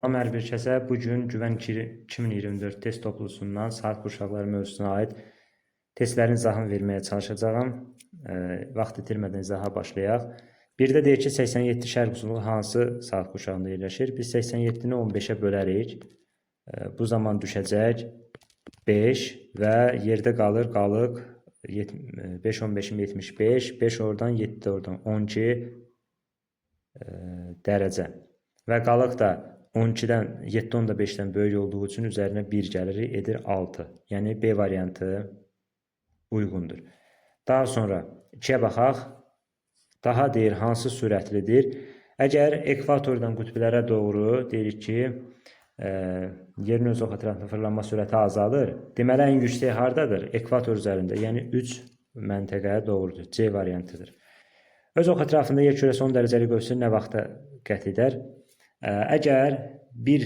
Hər bir kəsə bu gün Güvən 2024 test toplusundan saat qurşaqları mövzusuna aid testlərin izahını verməyə çalışacağam. Vaxt itirmədən izaha başlayaq. Birdə deyir ki, 87 şərq uzunluğu hansı saat qurşağında yerləşir? Biz 87-ni 15-ə bölərik. Bu zaman düşəcək 5 və yerdə qalıq 5 15-im 75, 5 oradan 7 oradan 12 dərəcə. Və qalıq da 12-dən 7 10 da 5-dən böyük olduğu üçün üzərinə 1 gəlir, edir 6. Yəni B variantı uyğundur. Daha sonra 2-yə baxaq. Daha deyir hansı sürətlidir? Əgər ekvatordan qütblərə doğru deyirik ki, yerin öz ox ətrafında fırlanma sürəti azalır. Deməli, ən yüksək hardadır? Ekvator üzərində, yəni 3 məntəqəyə doğrudur. C variantıdır. Öz ox ətrafında yer kürəsi 10 dərəcəlik ölçüsü nə vaxta qət edər? Əgər 1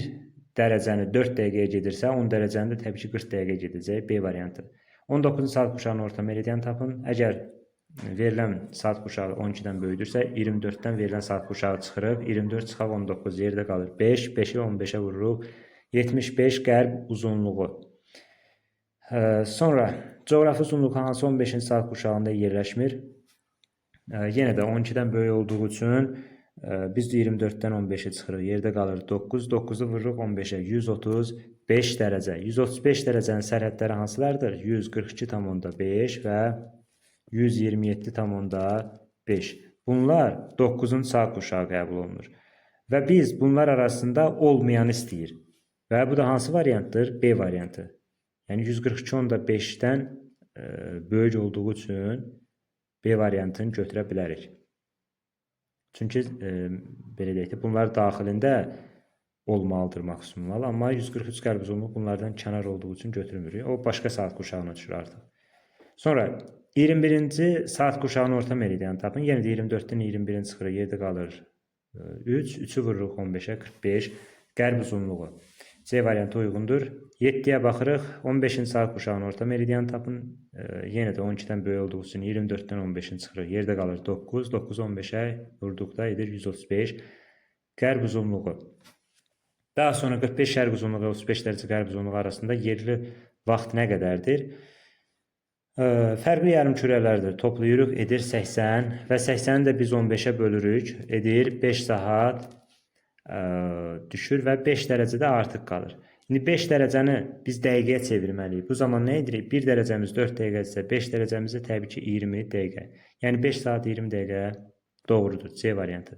dərəcəni 4 dəqiqəyə gedirsə, 10 dərəcəni də təbii ki 40 dəqiqəyə gedəcək. B variantı. 19-cu saat qurşağının orta meridian tapın. Əgər verilən saat qurşağı 12-dən böyüdürsə, 24-dən verilən saat qurşağı çıxırıq. 24 çıxaq 19 yerdə qalır. 5, 5-i 15-ə vururuq. 75 qərb uzunluğu. Sonra coğrafi uzunluğu hansı 15-ci saat qurşağında yerləşmir? Yenə də 12-dən böyük olduğu üçün biz də 24-dən 15-ə çıxırıq. Yerdə qalır 9. 9-u vururuq 15-ə. 135 dərəcə. 135 dərəcənin sərhədləri hansılardır? 142,5 və 127,5. Bunlar 9-cu saat qurşağı qəbul olunur. Və biz bunlar arasında olmayanı istəyir. Və bu da hansı variantdır? B variantı. Yəni 142,5-dən böyük olduğu üçün B variantını götürə bilərik. Çünki belə deyək ki, bunlar daxilində olmalıdır maksimum, amma 143 qərb uzunluq bunlardan kənar olduğu üçün götürmürük. O başqa saat qurşağına düşür artıq. Sonra 21-ci saat qurşağının orta meridianı tapın. Yenə də 24-dən 21-in çıxırıq, yerdə qalır 3. 3-ü vururuq 15-ə, 45 qərb uzunluğu. C variantı uyğundur. 7-yə baxırıq. 15-ci saat qurşağının orta meridianı tapın. Yenə də 12-dən böyük olduğu üçün 24-dən 15-in çıxırıq. Yerdə qalır 9. 9-u 15-ə vurduqda edir 135 qərb uzunluğu. Daha sonra 45 şərq uzunluğu və 35 dərəcə qərb uzunluğu arasında yerli vaxt nə qədərdir? Fərqli yarımkürələrdir. Toplayırıq, edir 80 və 80-i də biz 15-ə bölürük. Edir 5 saat düşür və 5 dərəcədə artıq qalır. İndi 5 dərəcəni biz dəqiqəyə çevirməliyik. Bu zaman nə edirik? 1 dərəcəmiz 4 dəqiqədirsə, 5 dərəcəmiz də təbii ki 20 dəqiqə. Yəni 5 saat 20 dəqiqə doğrudur. C variantı.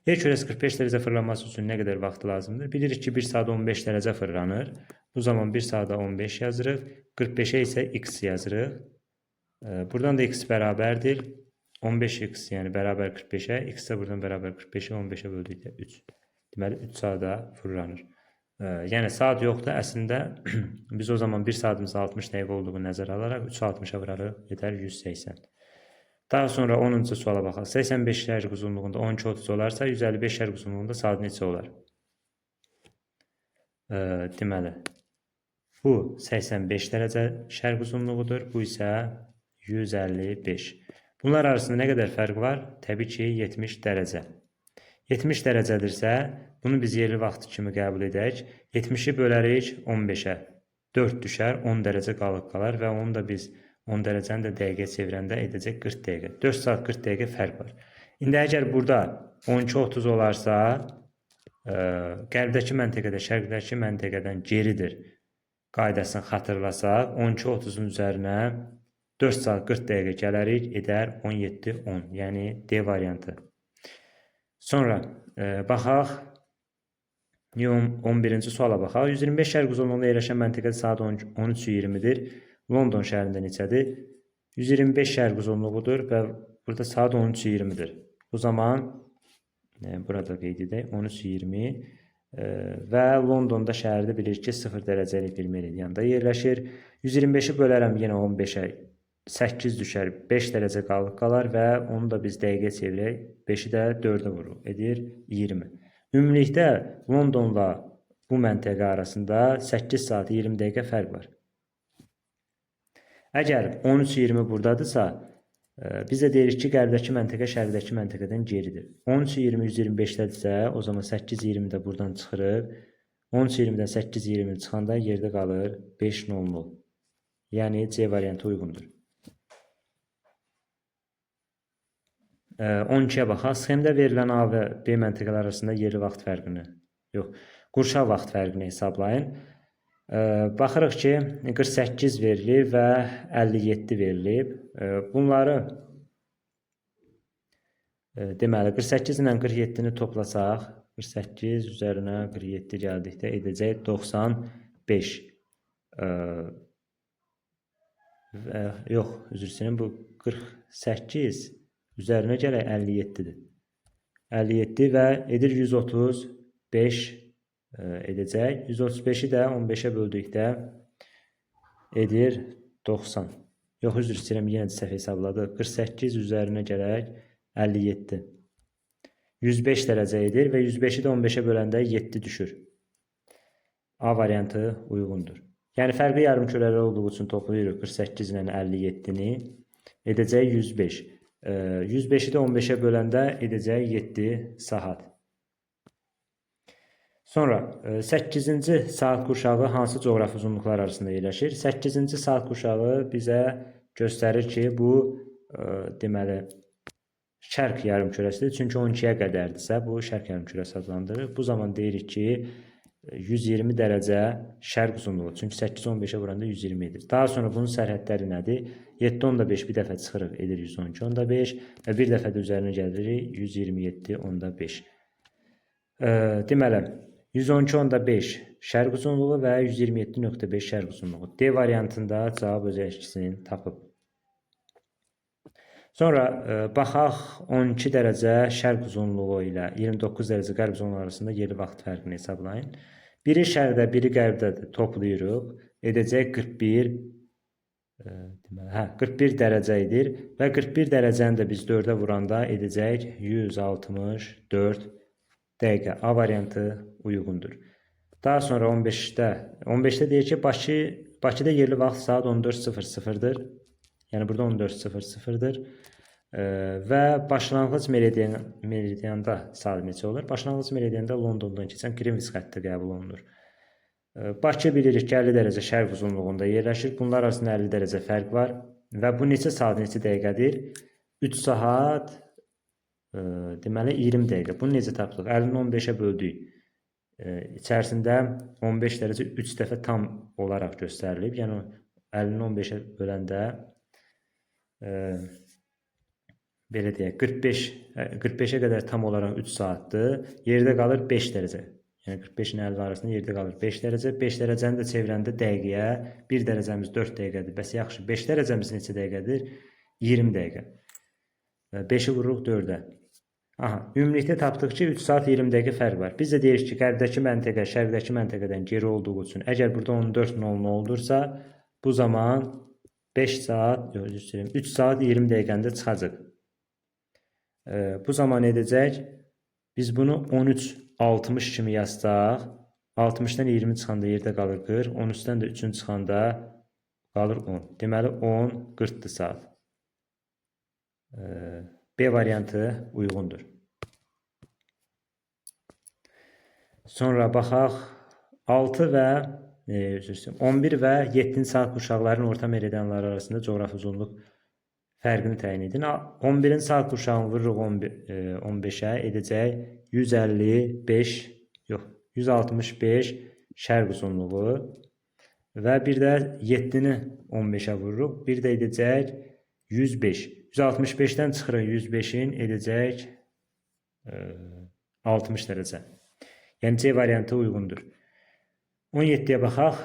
Yer kürəsi 45 dərəcə fırlanması üçün nə qədər vaxt lazımdır? Bilirik ki 1 saat 15 dərəcə fırlanır. Bu zaman 1 saata 15 yazırıq. 45-ə isə x yazırıq. Buradan da x bərabərdir. 15x yəni bərabər 45-ə. X də buradan bərabər 45-ə 15-ə böldükdə 3. Deməli 3 saata fırlanır. Yəni saat yoxdur. Əslində biz o zaman 1 saatımız 60 dəqiqə olduğunu nəzərə alaraq 3 60-a vurarıq. Yetər 180. Daha sonra 10-cu suala baxaq. 85 şərq uzunluğunda 12-30 olarsa 155 şərq uzunluğunda saat neçə olar? Deməli bu 85 dərəcə şərq uzunluğudur. Bu isə 155. Bunlar arasında nə qədər fərq var? Təbii ki 70 dərəcə. 70 dərəcədirsə, bunu biz yerli vaxt kimi qəbul edək. 70-i bölərik 15-ə. 4 düşər, 10 dərəcə qalıq qalar və onu da biz 10 dərəcəni də dəqiqə çevirəndə edəcək 40 dəqiqə. 4 saat 40 dəqiqə fərq var. İndi əgər burada 12-30 olarsa, qərbdəki məntəqədə şərqdəki məntəqədən geridir qaydasını xatırlasaq, 12-30-un üzərinə 4 saat 40 dəqiqə gələrik, edər 17-10, yəni D variantı. Sonra baxaq, 11-ci suala baxaq. 125 şərq uzunluğunda yerləşən məntəqədə saat 13:20-dir. London şəhərində neçədir? 125 şərq uzunluğudur və burada saat 13:20-dir. Bu zaman burada qeyd edək 13:20 və Londonda şəhərdə bilirik ki 0 dərəcəlik bir meridianda yerləşir. 125-i bölərəm yenə 15-ə. 8 düşər, 5 dərəcə qalıq qalar və onu da biz dəqiqə çevirək. 5-i də 4-ə vururuq. Edir 20. Ümumilikdə Londonla bu məntəqə arasında 8 saat 20 dəqiqə fərq var. Əgər 13:20 buradadırsa, biz də deyirik ki, qərbdəki məntəqə şərqdəki məntəqədən geridir. 13:20 125-dədirsə, o zaman 8:20 də buradan çıxırıq. 13-20-dən 8-20 çıxanda yerdə qalır 5-0-0. Yəni C variantı uyğundur. 12-yə baxaq. Sxemdə verilən A və B məntəqələr arasında yerli vaxt fərqini, qurşaq vaxt fərqini hesablayın. Baxırıq ki, 48 verilib və 57 verilib. Bunları deməli 48 ilə 47-ni toplasaq, 48 üzərinə 47 gəldikdə edəcək 95. Yox, üzr istəyirəm, bu 48 üzərinə gələk 57-dir. 57 və edir 135 edəcək. 135-i də 15-ə böldükdə edir 90. Yox, üzr istəyirəm, yenə də səhv hesabladıq. 48 üzərinə gələk 57. 105 dərəcə edir və 105-i də 15-ə böləndə 7 düşür. A variantı uyğundur. Yəni fərqli yarımkürələr olduğu üçün toplayırıq 48 ilə 57-ni. Edəcək 105. 105-i də 15-ə böləndə edəcək 7 saat. Sonra 8-ci saat qurşağı hansı coğrafi uzunluqlar arasında yerləşir? 8-ci saat qurşağı bizə göstərir ki, bu deməli şərq yarımkürəsidir. Çünki 12-yə qədərdirsə, bu şərq yarımkürəsi adlandırır. Bu zaman deyirik ki, 120 dərəcə şərq uzunluğu. Çünki 8-15-ə vuranda 120 edir. Daha sonra bunun sərhədləri nədir? 7-5 bir dəfə çıxırıq, edir 112-5 və bir dəfə də üzərinə gəlirik 127-5. Deməli, 112-5 şərq uzunluğu və 127.5 şərq uzunluğu. D variantında cavab öz əksini tapıb. Sonra baxaq 12 dərəcə şərq uzunluğu ilə 29 dərəcə qərb uzunluğu arasında yerli vaxt fərqini hesablayın. Biri şərqdə, biri qərbdədir. Toplayırıq. Edəcək 41 dərəcə edir və 41 dərəcəni də biz 4-ə vuranda edəcək 164 dəqiqə. A variantı uyğundur. Daha sonra 15-də deyir ki, Bakıda yerli vaxt saat 14:00-dır. Yəni burada 14:00-dır. Və başlanğıc meridianda saat neçə olur? Başlanğıc meridianda Londondan keçən Greenwich xətti qəbul olunur. Bakı bilirik ki, 50 dərəcə şərq uzunluğunda yerləşir. Bunlar arasında 50 dərəcə fərq var. Və bu neçə saat, neçə dəqiqədir? 3 saat, deməli 20 dəqiqə. Bunu necə tapdıq? 50-ni 15-ə böldük. İçərisində 15 dərəcə 3 dəfə tam olaraq göstərilib. Yəni 50-ni 15-ə böləndə belə deyək, 45-ə qədər tam olaraq 3 saatdır. Yerdə qalır 5 dərəcə. Yəni 45 ilə 50 arasında yerdə qalır 5 dərəcə. 5 dərəcəni də çevirəndə dəqiqəyə 1 dərəcəmiz 4 dəqiqədir. Bəs yaxşı, 5 dərəcəmiz neçə dəqiqədir? 20 dəqiqə. 5-i vururuq 4-ə. Ümumilikdə tapdıq ki, 3 saat 20 dəqiqə fərq var. Biz də deyirik ki, qərbdəki məntəqə şərqdəki məntəqədən geri olduğu üçün əgər burada 14:00 olursa, bu zaman 3 saat 20 dəqiqəndə çıxacaq. Bu zaman edəcək, biz bunu 13:60 kimi yazsaq, 60-dan 20 çıxanda yerdə qalır 40, 13-dən də 3-ün çıxanda qalır 10. Deməli 10:40 saat. B variantı uyğundur. Sonra baxaq 11 və 7-ci saat qurşaqlarının orta meridianları arasında coğrafi uzunluq fərqini təyin edin. 11-in saat qurşağını vururuq 15-ə, edəcək 165 şərq uzunluğu və bir də 7-ni 15-ə vururuq. Bir də edəcək 105. 165-dən çıxırıq 105-in edəcək 60 dərəcə. Yəni C variantı uyğundur. 17-yə baxaq.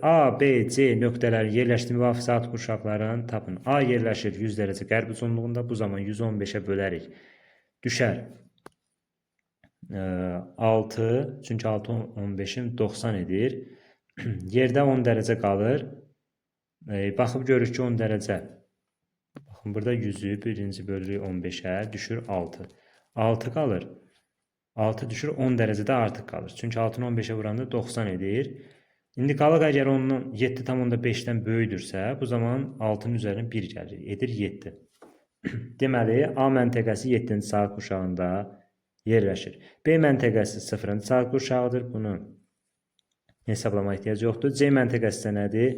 A, B, C nöqtələrin yerləşdiyi müvafiq saat qurşaqlarını tapın. A yerləşir 100 dərəcə qərb uzunluğunda. Bu zaman 115-ə bölərik. Düşər 6. Çünki 6 15-in 90 edir. Yerdə 10 dərəcə qalır. Baxıb görürük ki 10 dərəcə. Baxın burada 100-ü birinci bölürük 15-ə. Düşür 6. 6 qalır. 6 düşür 10 dərəcədə artıq qalır. Çünki 6-nı 15-ə vuranda 90 edir. İndi qalıq əgər onun 7,5-dən böyüdürsə, bu zaman 6-nın üzərinə 1 gəlir. Edir 7. Deməli, A məntəqəsi 7-ci saat qurşağında yerləşir. B məntəqəsi 0-cı saat qurşağıdır. Bunu hesablama ehtiyac yoxdur. C məntəqəsi isə nədir?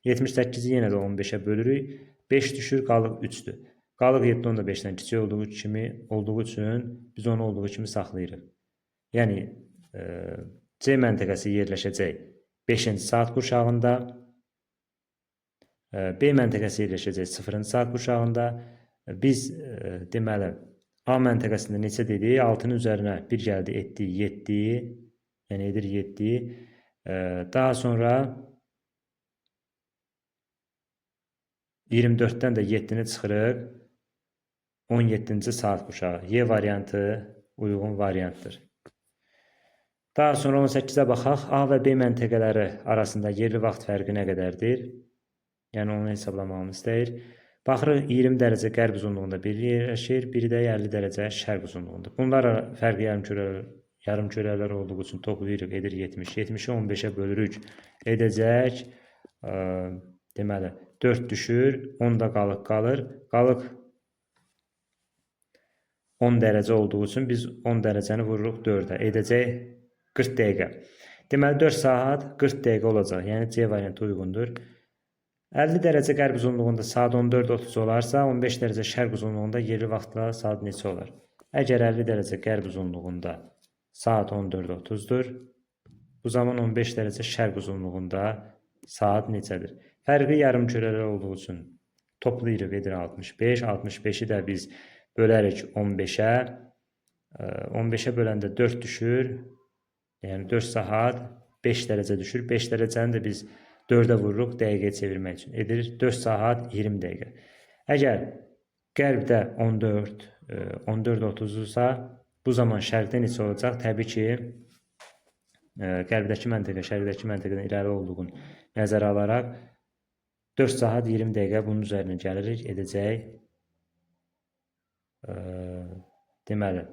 78-i yenə də 15-ə bölürük. 5 düşür, qalıq 3-dür. Qalıq 7 5-dən kiçik olduğu üçün biz onu olduğu kimi saxlayırıq. Yəni C məntəqəsi yerləşəcək 5-ci saat qurşağında. B məntəqəsi yerləşəcək 0-cı saat qurşağında. Biz deməli A məntəqəsində neçə dedik? 6-nın üzərinə 1 gəldi, etdi 7. Yəni edir 7. Daha sonra 24-dən də 7-ni çıxırıq. 17-ci saat qurşağı. Y variantı uyğun variantdır. Daha sonra 18-ə baxaq. A və B məntəqələri arasında yerli vaxt fərqi nə qədərdir? Yəni onu hesablamamız istəyir. Baxırıq 20 dərəcə qərb uzunluğunda biri yerləşir, biri də 50 dərəcə şərq uzunluğunda. Bunlar fərqi yarımkürələr olduğu üçün toplayırıq, edir 70. 70-i 15-ə bölürük, edəcək. Deməli 4 düşür, 10 da qalıq qalır. Qalıq 10 dərəcə olduğu üçün biz 10 dərəcəni vururuq 4-ə, edəcək 40 dəqiqə. Deməli 4 saat 40 dəqiqə olacaq, yəni C variantı uyğundur. 50 dərəcə qərb uzunluğunda saat 14:30 olarsa, 15 dərəcə şərq uzunluğunda yerli vaxtla saat neçə olar? Əgər 50 dərəcə qərb uzunluğunda saat 14:30-dur, bu zaman 15 dərəcə şərq uzunluğunda saat neçədir? Fərqi yarımkürələr olduğu üçün toplayırıq, edir 65. 65-i də biz bölərik 15-ə. 15-ə böləndə 4 düşür. Yəni 4 saat 5 dərəcə düşür. 5 dərəcəni də biz 4-ə vururuq dəqiqəyə çevirmək üçün. Edir 4 saat 20 dəqiqə. Əgər qərbdə 14:30-dursa, bu zaman şərqdə neçə olacaq? Təbii ki, qərbdəki məntəqə şərqdəki məntəqədən irəli olduğunu nəzərə alaraq 4 saat 20 dəqiqə bunun üzərinə gəlirik, edəcək deməli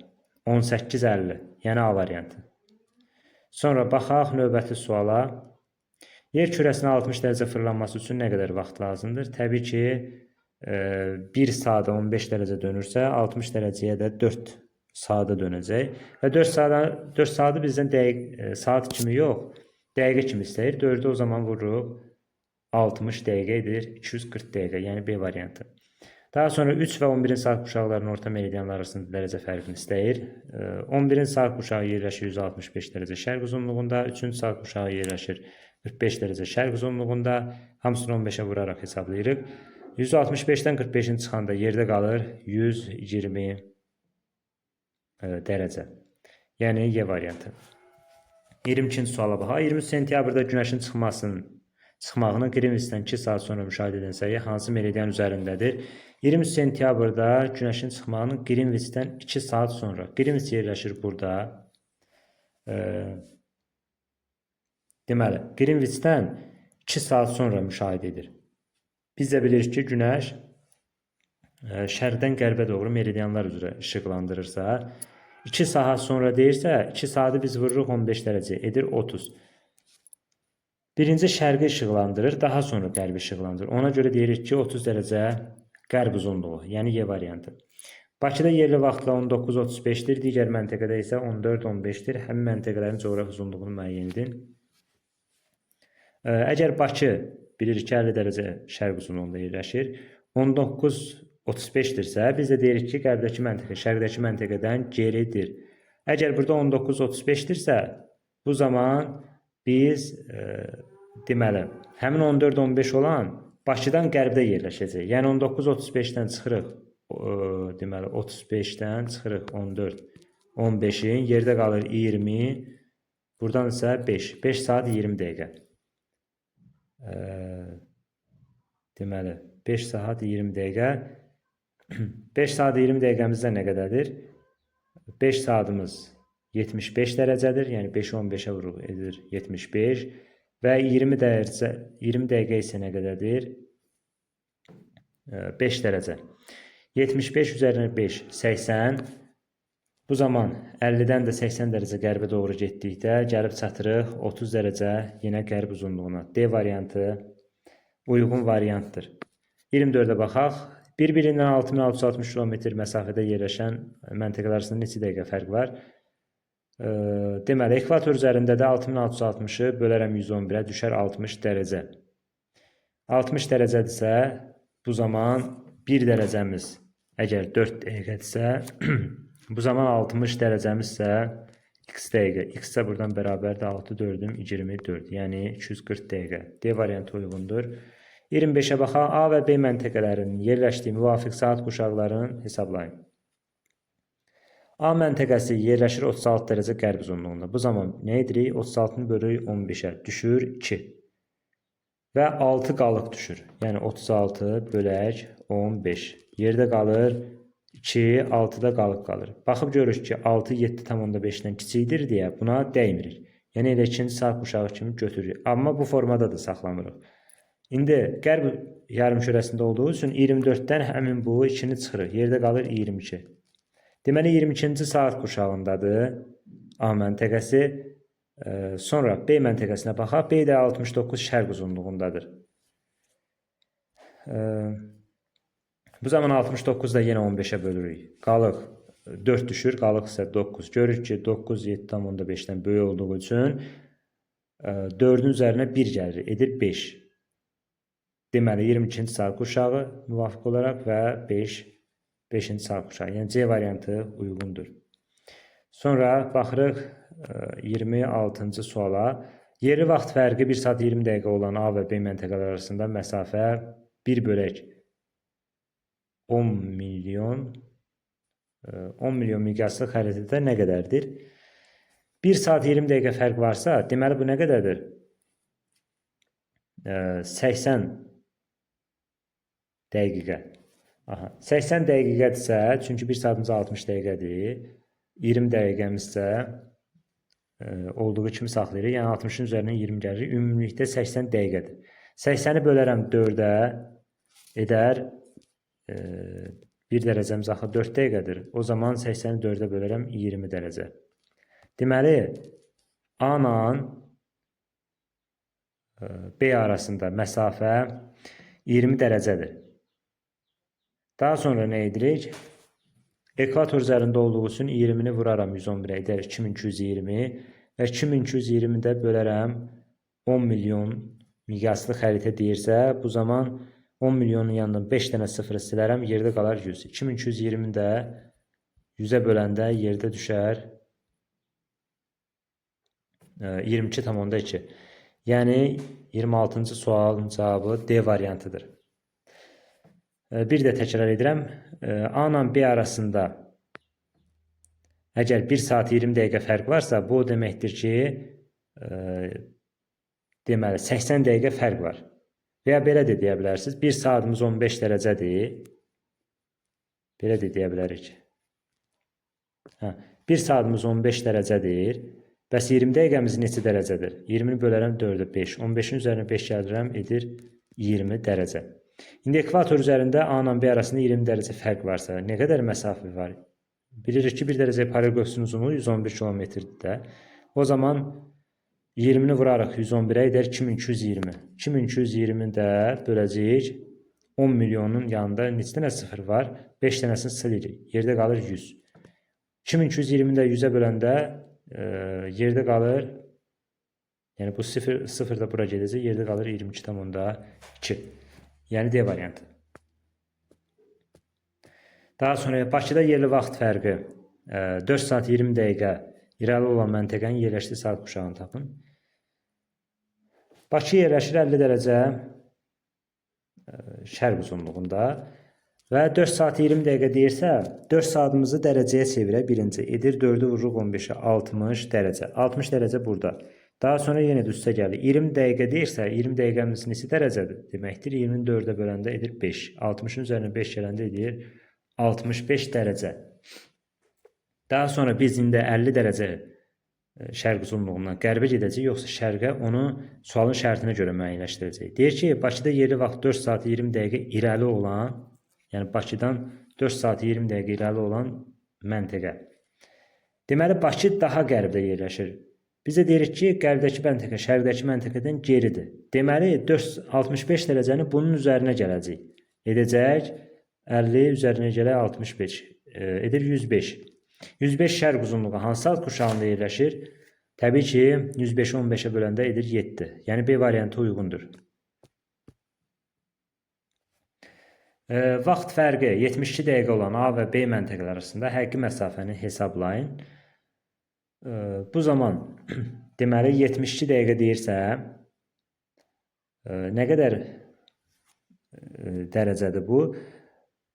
18:50, yəni A variantı. Sonra baxaq növbəti suala. Yer kürəsinin 60 dərəcə fırlanması üçün nə qədər vaxt lazımdır? Təbii ki, 1 saata 15 dərəcə dönürsə, 60 dərəcəyə də 4 saata dönəcək. Və 4 saatı bizdən saat kimi yox, dəqiqə kimi istəyir. 4-ü o zaman vururuq, 60 dəqiqə edir, 240 dəqiqə, yəni B variantı. Daha sonra 3 və 11-in saat qurşaqlarının orta meridianlar arasında dərəcə fərqini istəyir. 11-in saat qurşağı yerləşir 165 dərəcə şərq uzunluğunda, 3-cü saat qurşağı yerləşir 45 dərəcə şərq uzunluğunda. Hamısını 15-ə vuraraq hesablayırıq. 165-dən 45-in çıxanda yerdə qalır 120 dərəcə. Yəni Y variantı. 22-ci suala baxaq. 23 sentyabrda günəşin çıxmağını Qrinviçdən 2 saat sonra müşahidə edən səyyah hansı meridian üzərindədir? 23 sentyabrda günəşin çıxmağını Qrinviçdən 2 saat sonra. Qrinviç yerləşir burada. Deməli, Qrinviçdən 2 saat sonra müşahidə edir. Biz də bilirik ki, günəş şərqdən qərbə doğru meridianlar üzrə işıqlandırırsa, 2 saat sonra deyirsə, 2 saatı biz vururuq 15 dərəcə, edir 30. Birinci şərqi işıqlandırır, daha sonra qərbi işıqlandırır. Ona görə deyirik ki, 30 dərəcə qərb uzunluğu, yəni Y variantı. Bakıda yerli vaxtla 19:35-dir, digər məntəqədə isə 14:15-dir. Həmin məntəqələrin coğrafi uzunluğunu müəyyən edin. Əgər Bakı bilirik ki, 50 dərəcə şərq uzunluğunda yerləşir, 19:35-dirsə, biz də deyirik ki, qərbdəki məntəqə şərqdəki məntəqədən geridir. Əgər burada 19:35-dirsə, bu zaman biz deməli, həmin 14:15 olan Bakıdan qərbdə yerləşəcək. Yəni 19:35-dən çıxırıq, deməli 35-dən çıxırıq 14:15-in, yerdə qalır 20, buradan isə 5. 5 saat 20 dəqiqə. Deməli 5 saat 20 dəqiqə. 5 saat 20 dəqiqəmizdə nə qədərdir? 5 saatımız 75 dərəcədir. Yəni 5-i 15-ə vuruq, edir 75. Və 20 dəqiqə isə nə qədərdir? 5 dərəcə. 75 üzərinə 5, 80. Bu zaman 50-dən də 80 dərəcə qərbə doğru getdikdə gəlib çatırıq 30 dərəcə yenə qərb uzunluğuna. D variantı uyğun variantdır. 24-ə baxaq. Bir-birindən 6660 kilometr məsafədə yerləşən məntəqələr arasında neçə dəqiqə fərq var? Deməli, ekvator üzərində də 6660-ı bölərəm 111-ə düşər 60 dərəcə. 60 dərəcədirsə, bu zaman 1 dərəcəmiz əgər 4 dəqiqədirsə, bu zaman 60 dərəcəmizsə x dəqiqə. X isə buradan bərabərdir 6 4-üm 24, yəni 240 dəqiqə. D variantı uyğundur. 25-ə baxaq. A və B məntəqələrinin yerləşdiyi müvafiq saat quşaqlarını hesablayın. A məntəqəsi yerləşir 36 dərəcə qərb uzunluğunda. Bu zaman nə edirik? 36-nı bölürük 15-ə. Düşür 2. Və 6 qalıq düşür. Yəni 36 bölək 15. Yerdə qalır 2, 6-da qalıq qalır. Baxıb görürük ki, 6 7,5-dən kiçikdir deyə buna dəymirik. Yəni elə ikinci saat quşağı kimi götürürük. Amma bu formada da saxlamırıq. İndi qərb yarımkürəsində olduğu üçün 24-dən həmin bu 2-ni çıxırıq. Yerdə qalır 22. Deməli 22-ci saat quşağındadır A məntəqəsi. Sonra B məntəqəsinə baxaq. B də 69 şərq uzunluğundadır. Bu zaman 69 da yenə 15-ə bölürük. Qalıq 4 düşür, qalıq isə 9. Görürük ki, 9 7,5-dən böyük olduğu üçün 4-ün üzərinə 1 gəlir, edir 5. Deməli 22-ci saat quşağı müvafiq olaraq və 5-ci saat quşağı. Yəni C variantı uyğundur. Sonra baxırıq 26-cı suala. Yerli vaxt fərqi 1 saat 20 dəqiqə olan A və B məntəqələr arasında məsafə 1 bölək 10 milyon miqyaslı xəritədə nə qədərdir? 1 saat 20 dəqiqə fərq varsa, deməli bu nə qədərdir? 80 dəqiqə. 80 dəqiqədirsə, çünki 1 saatımız 60 dəqiqədir. 20 dəqiqəmizsə olduğu kimi saxlayırıq. Yəni 60-ın üzərindən 20 gəlir. Ümumilikdə 80 dəqiqədir. 80-i bölərəm 4-ə edər 1 dərəcəmiz axı 4 dəqiqədir. O zaman 80-i 4-ə bölərəm 20 dərəcə. Deməli, A ilə B arasında məsafə 20 dərəcədir. Daha sonra nə edirik? Ekvator üzərində olduğu üçün 20-ni vuraram 111-ə edər 2220 və 2220-də də bölərəm 10 milyon miqyaslı xəritə deyirsə, bu zaman 10 milyonun yanından 5 dənə sıfırı silərəm, yerdə qalar 100. 2220-də də 100-ə böləndə yerdə düşər 22,2. Yəni 26-cı sualın cavabı D variantıdır. Bir də təkrar edirəm. A ilə B arasında əgər 1 saat 20 dəqiqə fərq varsa, bu o deməkdir ki, deməli 80 dəqiqə fərq var. Və ya belə də deyə bilərsiniz. 1 saatımız 15 dərəcədir. Belə də deyə bilərik. 1 saatımız 15 dərəcədir. Bəs 20 dəqiqəmiz neçə dərəcədir? 20-ni bölərəm 4-ə 5. 15-in üzərinə 5 gəldirəm, edir 20 dərəcə. İndi ekvator üzərində A ilə B arasında 20 dərəcə fərq varsa, nə qədər məsafə var? Bilirik ki, 1 dərəcə paralelqosun uzunluğu 111 kilometrdir də. O zaman 20-ni vurarıq 111-ə edər 2220. 2220-ni də böləcəyik 10 milyonun yanında neçə dənə sıfır var? 5 dənəsini silirik. Yerdə qalır 100. 2220-ni də 100-ə böləndə yerdə qalır, yəni bu sıfır da bura gedəcək, yerdə qalır 22,2. Yəni D variantı. Daha sonra Bakıda yerli vaxt fərqi 4 saat 20 dəqiqə irəli olan məntəqənin yerləşdiyi saat quşağını tapın. Bakı yerləşir 50 dərəcə şərq uzunluğunda və 4 saat 20 dəqiqə deyirsə, 4 saatımızı dərəcəyə çevirə birinci. Edir 4-ü vururuq 15-ə 60 dərəcə. 60 dərəcə burada. Daha sonra yenə də üstə gəlir. 20 dəqiqə deyirsə, 20 dəqiqəmiz neçə dərəcədir? Deməkdir, 20-ni 4-ə böləndə edir 5. 60-ın üzərinə 5 gələndə edir 65 dərəcə. Daha sonra biz indi 50 dərəcə şərq uzunluğundan qərbə gedəcək, yoxsa şərqə onu sualın şərtinə görə müəyyənləşdirəcək. Deyir ki, Bakıda yerli vaxt 4 saat 20 dəqiqə irəli olan, yəni Bakıdan 4 saat 20 dəqiqə irəli olan məntəqə. Deməli, Bakı daha qərbdə yerləşir. Biz də deyirik ki, qərbdəki məntəqə şərqdəki məntəqədən geridir. Deməli, 65 dərəcəni bunun üzərinə gələcək. Edəcək 50 üzərinə gələk 65 edir 105. 105 şərq uzunluğu hansı alt qurşağında yerləşir? Təbii ki, 105-i 15-ə böləndə edir 7. Yəni B variantı uyğundur. Vaxt fərqi 72 dəqiqə olan A və B məntəqələri arasında həqiqi məsafəni hesablayın. Bu zaman deməli 72 dəqiqə deyirsə, nə qədər dərəcədir bu?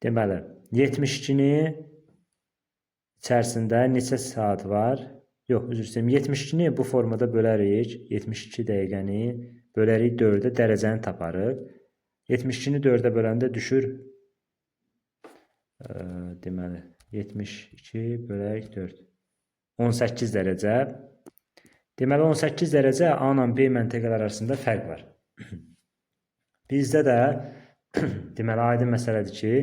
Deməli, 72-ni içərisində neçə saat var? Yox, üzr istəyirəm. 72-ni bu formada bölərik. 72 dəqiqəni bölərik 4-ə, dərəcəni taparıq. 72-ni 4-ə böləndə düşür. Deməli, 72 bölərik 4. 18 dərəcə. Deməli, 18 dərəcə A ilə B məntəqələr arasında fərq var. Bizdə də deməli, aydın məsələdir ki,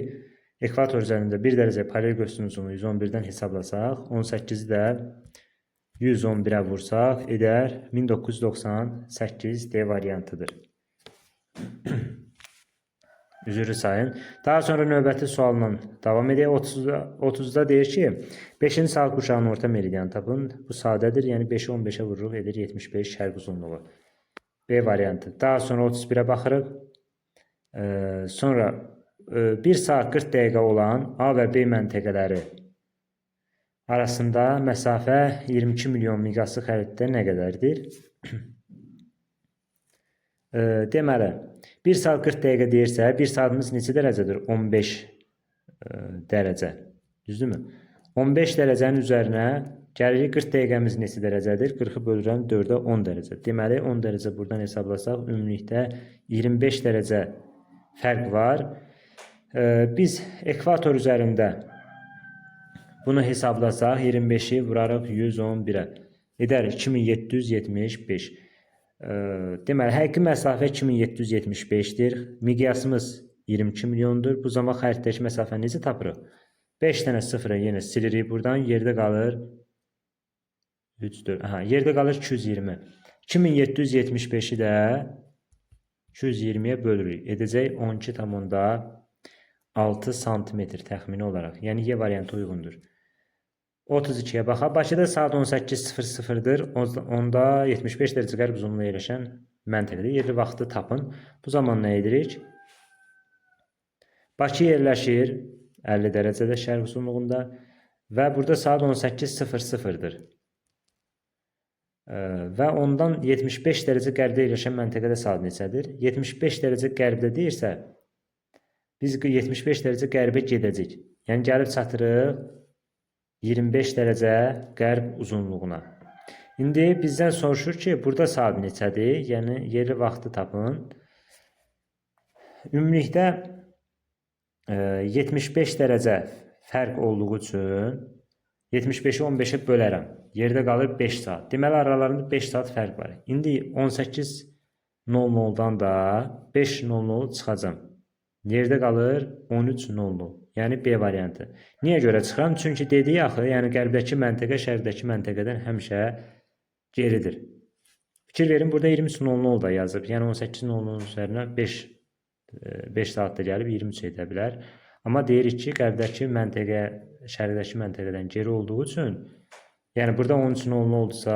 ekvator üzərində 1 dərəcə paralel göstərin uzunluğu 111-dən hesablasaq, 18-i də 111-ə vursaq, edər 1998 D variantıdır. Üzrü sayın. Daha sonra növbəti sualla davam edək. 30-da deyir ki, 5-ci saat qurşağının orta meridianı tapın. Bu sadədir, yəni 5-i 15-ə vururuq, edir 75 şərq uzunluğu. B variantı. Daha sonra 31-ə baxırıq. Sonra 1 saat 40 dəqiqə olan A və B məntəqələri arasında məsafə 22 milyon miqyaslı xəritdə nə qədərdir? Deməli, 1 saat 40 dəqiqə deyirsə, 1 saatımız neçə dərəcədir? 15 dərəcə. Düzdürmü? 15 dərəcənin üzərinə gəlirik 40 dəqiqəmiz neçə dərəcədir? 40-ı bölürəm 4-ə 10 dərəcə. Deməli, 10 dərəcə buradan hesablasaq, ümumilikdə 25 dərəcə fərq var. Biz ekvator üzərində bunu hesablasaq, 25-i vurarıq 111-ə. Edər 2775. Deməli, həqiqi məsafə 2775-dir. Miqyasımız 22 milyondur. Bu zaman xəritdəki məsafəni necə tapırıq? 5 dənə sıfırı yenə silirik buradan. Yerdə qalır 3, 4. Aha, yerdə qalır 220. 2775-i də 220-yə bölürük. Edəcək 12,6 sm təxmini olaraq. Yəni Y variantı uyğundur. 32-yə baxaq. Bakıda saat 18:00-dır. Onda 75 dərəcə qərb uzunluğunda yerləşən məntəqədə yerli vaxtı tapın. Bu zaman nə edirik? Bakı yerləşir 50 dərəcədə şərq uzunluğunda və burada saat 18:00-dır. Və ondan 75 dərəcə qərbdə yerləşən məntəqədə saat neçədir? 75 dərəcə qərbdə deyirsə, biz 75 dərəcə qərbə gedəcək. Yəni gəlib çatırıq 25 dərəcə qərb uzunluğuna. İndi bizdən soruşur ki, burada saat neçədir? Yəni yerli vaxtı tapın. Ümumilikdə 75 dərəcə fərq olduğu üçün 75-i 15-ə bölərəm. Yerdə qalır 5 saat. Deməli, aralarında 5 saat fərq var. İndi 18:00-dan da 5:00 çıxacam. Yerdə qalır 13:00. Yəni B variantı. Niyə görə çıxıram? Çünki dediyi axı, yəni qərbdəki məntəqə şərqdəki məntəqədən həmişə geridir. Fikir verin, burada 23:00 da yazıb. Yəni 18:00-nun üzərinə 5 saatda gəlib 23 edə bilər. Amma deyirik ki, qərbdəki məntəqə şərqdəki məntəqədən geri olduğu üçün, yəni burada 13:00 olsa,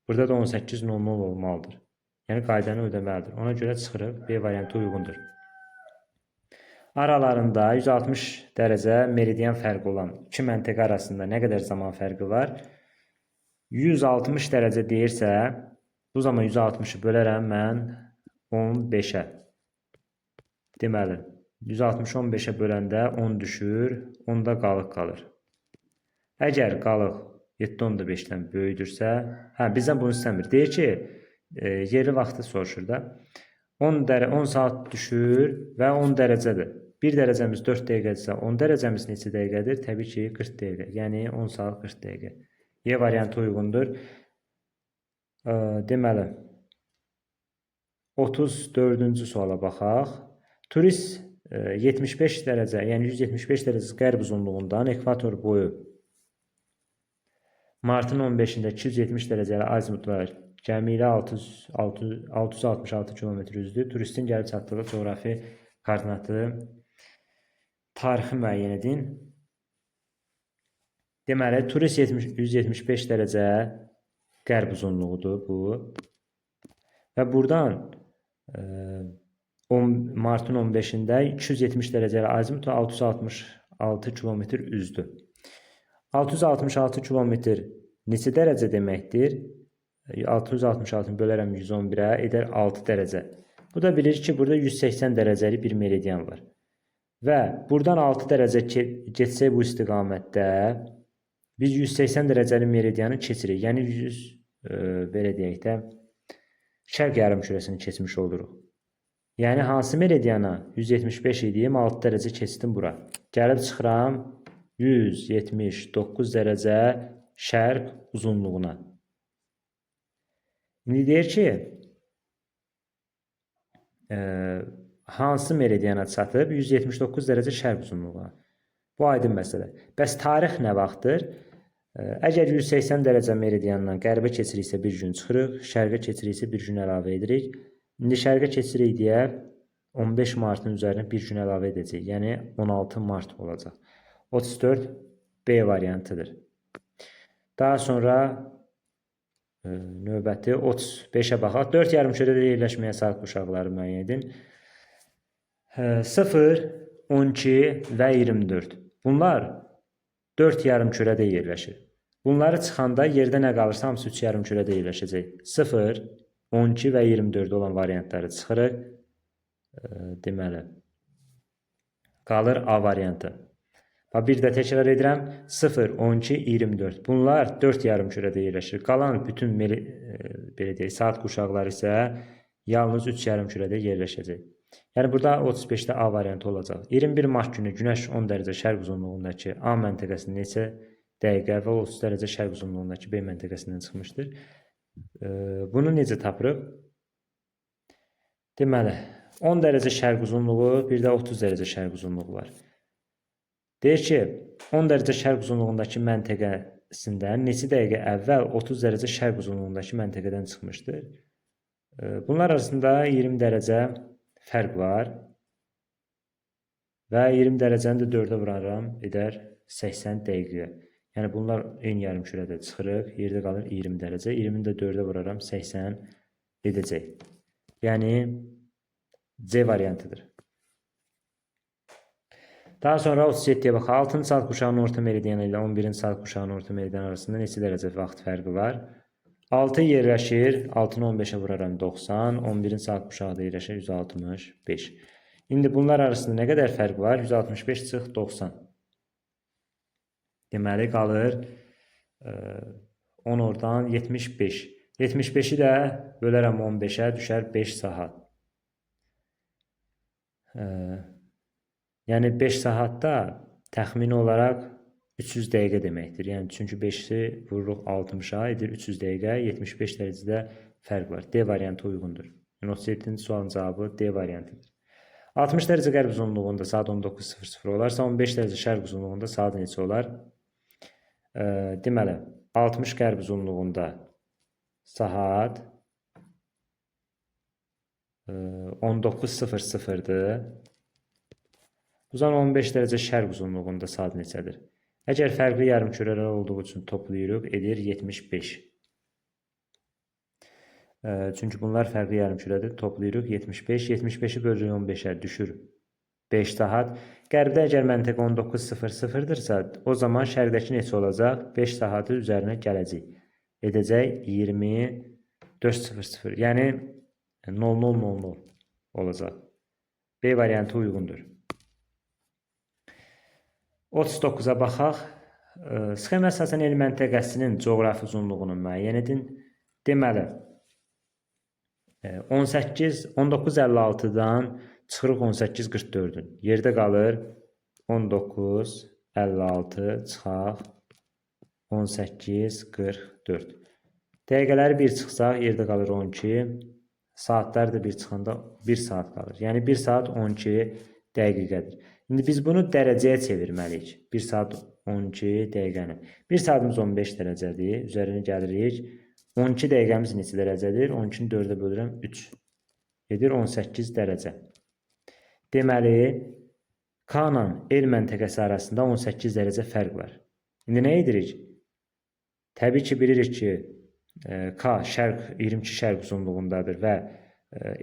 burada da 18:00 olmalıdır. Yəni qaydanı ödəməlidir. Ona görə çıxırıq. B variantı uyğundur. Aralarında 160 dərəcə meridian fərqi olan iki məntəqə arasında nə qədər zaman fərqi var? 160 dərəcə deyirsə, bu zaman 160-ı bölərəm mən 15-ə. Deməli, 160-ı 15-ə böləndə 10 düşür, 10-da qalıq qalır. Əgər qalıq 7/5-dən böyüdürsə, bizdən bunu istəmir. Deyir ki, yerli vaxtı soruşur da. 10 saat düşür və 10 dərəcədir. 1 dərəcəmiz 4 dəqiqədirsə, 10 dərəcəmiz neçə dəqiqədir? Təbii ki, 40 dəqiqə. Yəni 10 saat 40 dəqiqə. Y variantı uyğundur. Deməli, 34-cü suala baxaq. Turist 75 dərəcə, yəni 175 dərəcə qərb uzunluğundan ekvator boyu martın 15-də 270 dərəcəli azimutla gəmi ilə 666 km üzdü. Turistin gəlib çatdığı coğrafi koordinatı tarixi müəyyən edin. Deməli, turist 175 dərəcə qərb uzunluğudur bu. Və buradan martın 15-də 270 dərəcəli azimut 666 kilometr üzdü. 666 kilometr neçə dərəcə deməkdir? 666-nı bölərəm 111-ə edər 6 dərəcə. Bu da bilir ki, burada 180 dərəcəli bir meridian var. Və buradan 6 dərəcə geçsək bu istiqamətdə biz 180 dərəcəli meridianı keçirik. Yəni belə deyək də şərq yarımkürəsini keçmiş oluruq. Yəni hansı meridiana 175 idim, 6 dərəcə keçdim bura. Gəlib çıxıram 179 dərəcə şərq uzunluğuna. İndi deyir ki, hansı meridiana çatıb 179 dərəcə şərq uzunluğuna. Bu aydın məsələ. Bəs tarix nə vaxtdır? Əgər 180 dərəcə meridiandan qərbə keçiriksə bir gün çıxırıq, şərqə keçiriksə bir gün əlavə edirik. İndi şərqə keçirik deyə 15 martın üzərinə bir gün əlavə edəcəyik. Yəni 16 mart olacaq. 34 B variantıdır. Daha sonra növbəti 35-ə baxaq. 4 yarımkürədə yerləşməyə sahib uşaqları müəyyən edin. 0, 12 və 24. Bunlar 4 yarımkürədə yerləşir. Bunları çıxanda yerdə nə qalırsa hamısı 3 yarımkürədə yerləşəcək. 0, 12 və 24 olan variantları çıxırıq. Deməli, qalır A variantı. Bir də təkrar edirəm. 0, 12, 24. Bunlar 4 yarımkürədə yerləşir. Qalan bütün belə deyək, saat quşaqları isə yalnız 3 yarımkürədə yerləşəcək. Yəni burada 35-də A variantı olacaq. 21 mart günü Günəş 10 dərəcə şərq uzunluğundakı A məntəqəsində isə dəqiqə və 30 dərəcə şərq uzunluğundakı B məntəqəsindən çıxmışdır. Bunu necə tapırıq? Deməli, 10 dərəcə şərq uzunluğu, bir də 30 dərəcə şərq uzunluğu var. Deyir ki, 10 dərəcə şərq uzunluğundakı məntəqəsindən neçə dəqiqə əvvəl 30 dərəcə şərq uzunluğundakı məntəqədən çıxmışdır. Bunlar arasında 20 dərəcə fərq var. Və 20 dərəcəni də 4-ə vuraram, edər 80 dəqiqə. Yəni bunlar eyni yarımkürədə çıxırıq, yerdə qalır 20 dərəcə. 20-ni də 4-ə vuraram, 80 edəcək. Yəni C variantıdır. Daha sonra 37-yə baxaq. 6-cı saat quşağının orta meridianı ilə 11-ci saat quşağının orta meridianı arasında neçə dərəcə vaxt fərqi var? 6 yerləşir, 6-nı 15-ə vuraram 90, 11-ci saat quşağında yerləşir 165. İndi bunlar arasında nə qədər fərq var? 165 çıx 90. Deməli qalır 10 oradan 75. 75-i də bölərəm 15-ə düşər 5 saat. Yəni 5 saatda təxmini olaraq 300 dəqiqə deməkdir. Yəni çünki 5-i vururuq 60-a, edir 300 dəqiqə, 75 dərəcədə fərq var. D variantı uyğundur. Yəni 37-ci sualın cavabı D variantıdır. 60 dərəcə qərb uzunluğunda saat 19:00 olarsa, 15 dərəcə şərq uzunluğunda saat neçə olar? Deməli, 60 qərb uzunluğunda saat 19:00-dır. Bu zaman 15 dərəcə şərq uzunluğunda saat neçədir? Əgər fərqli yarımkürələr olduğu üçün toplayırıq, edir 75. Çünki bunlar fərqli yarımkürədir. Toplayırıq 75. 75-i bölürük 15-ə düşür 5 saat. Qərbdə əgər məntəqə 19:00-dırsa, o zaman şərqdəki neçə olacaq? 5 saatı üzərinə gələcək. Edəcək 24:00. Yəni 00:00 olacaq. B variantı uyğundur. 39-a baxaq. Sxema əsasən el məntəqəsinin coğrafi uzunluğunu müəyyən edin. Deməli, 19:56-dan çıxırıq 18:44-ün. Yerdə qalır 19:56 çıxaq 18:44. Dəqiqələri 1 çıxsaq, yerdə qalır 12. Saatlar da 1 çıxanda 1 saat qalır. Yəni 1 saat 12 dəqiqədir. İndi biz bunu dərəcəyə çevirməliyik. 1 saat 12 dəqiqəni. 1 saatımız 15 dərəcədir. Üzərinə gəlirik. 12 dəqiqəmiz neçə dərəcədir? 12-ni 4-ə bölürəm 3. Edir 18 dərəcə. Deməli, K ilə L məntəqəsi arasında 18 dərəcə fərq var. İndi nə edirik? Təbii ki, bilirik ki, K şərq 22 şərq uzunluğundadır və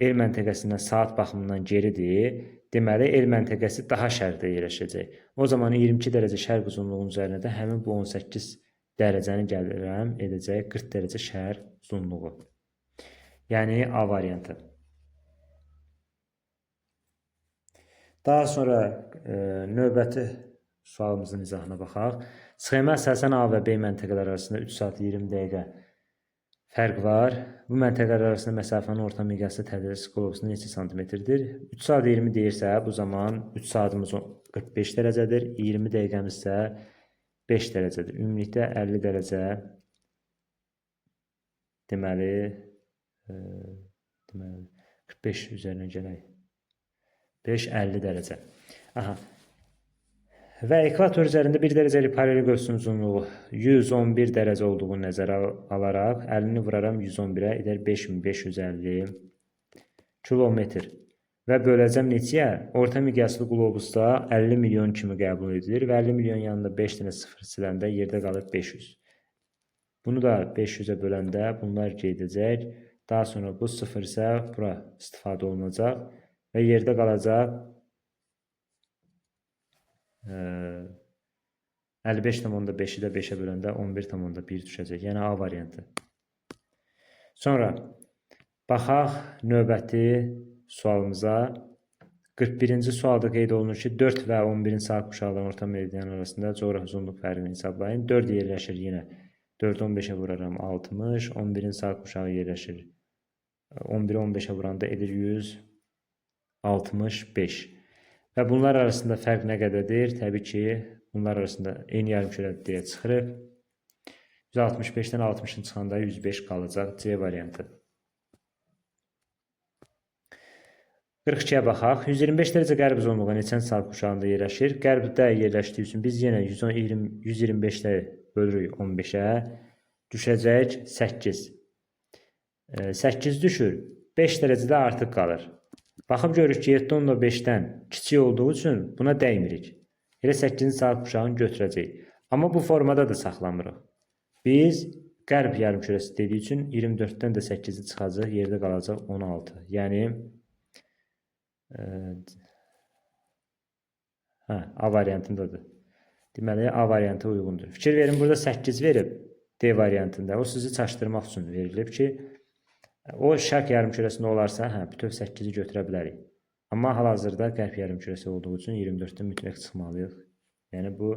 el məntəqəsindən saat baxımından geridir. Deməli, el məntəqəsi daha şərqdə yerləşəcək. O zaman 22 dərəcə şərq uzunluğunun üzərində də həmin bu 18 dərəcəni gəlirəm edəcək 40 dərəcə şərq uzunluğu. Yəni A variantı. Daha sonra növbəti sualımızın izahına baxaq. Sxemə əsasən A və B məntəqələr arasında 3 saat 20 dəqiqə fərq var. Bu məntəqələr arasında məsafənin orta miqyaslı tədris qlobusunun neçə santimetrdir? 3 saat 20 deyirsə, bu zaman 3 saatımız 45 dərəcədir, 20 dəqiqəmiz isə 5 dərəcədir. Ümumilikdə 50 dərəcə deməli 45 üzərinə gələk. 5-50 dərəcə. Aha. Və ekvator üzərində 1 dərəcəlik paralel qövsün uzunluğu 111 dərəcə olduğunu nəzərə alaraq 50-ni vuraram 111-ə edər 5550 kilometr və böləcəm neçəyə? Orta miqyaslı qlobusda 50 milyon kimi qəbul edilir və 50 milyon yanında 5 dənə sıfır siləndə yerdə qalır 500. Bunu da 500-ə böləndə bunlar gedəcək. Daha sonra bu sıfır isə bura istifadə olunacaq və yerdə qalacaq 55,5-i də 5-ə böləndə 11,1 düşəcək. Yəni A variantı. Sonra baxaq növbəti sualımıza. 41-ci sualda qeyd olunur ki, 4 və 11-in saat quşaqlarının orta meridian arasında coğrafi uzunluq fərqini hesablayın. 4 yerləşir yenə. 4-ü 15-ə vuraram 60. 11-in saat quşağı yerləşir. 11-i 15-ə vuranda edir 165. Və bunlar arasında fərq nə qədərdir? Təbii ki, bunlar arasında eyni yarımkürədir deyə çıxırıq. 165-dən 60-ın çıxanda 105 qalacaq. C variantı. 42-yə baxaq. 125 dərəcə qərb uzunluğu neçən saat quşağında yerləşir? Qərbdə yerləşdiyi üçün biz yenə 125-də bölürük 15-ə. Düşəcək 8. 8 düşür. 5 dərəcədə artıq qalır. Baxıb görürük ki, 7,5-dən kiçik olduğu üçün buna dəymirik. Elə 8-ci saat quşağını götürəcək. Amma bu formada da saxlamırıq. Biz qərb yarımkürəsi dediyi üçün 24-dən də 8-i çıxacaq, yerdə qalacaq 16. Yəni A variantındadır. Deməli, A variantı uyğundur. Fikir verin, burada 8 verib D variantında. O sizi çaşdırmaq üçün verilib ki, o şərq yarımkürəsində olarsa, bütöv 8-i götürə bilərik. Amma hal-hazırda qərb yarımkürəsi olduğu üçün 24-dən mütləq çıxmalıyıq. Yəni, bu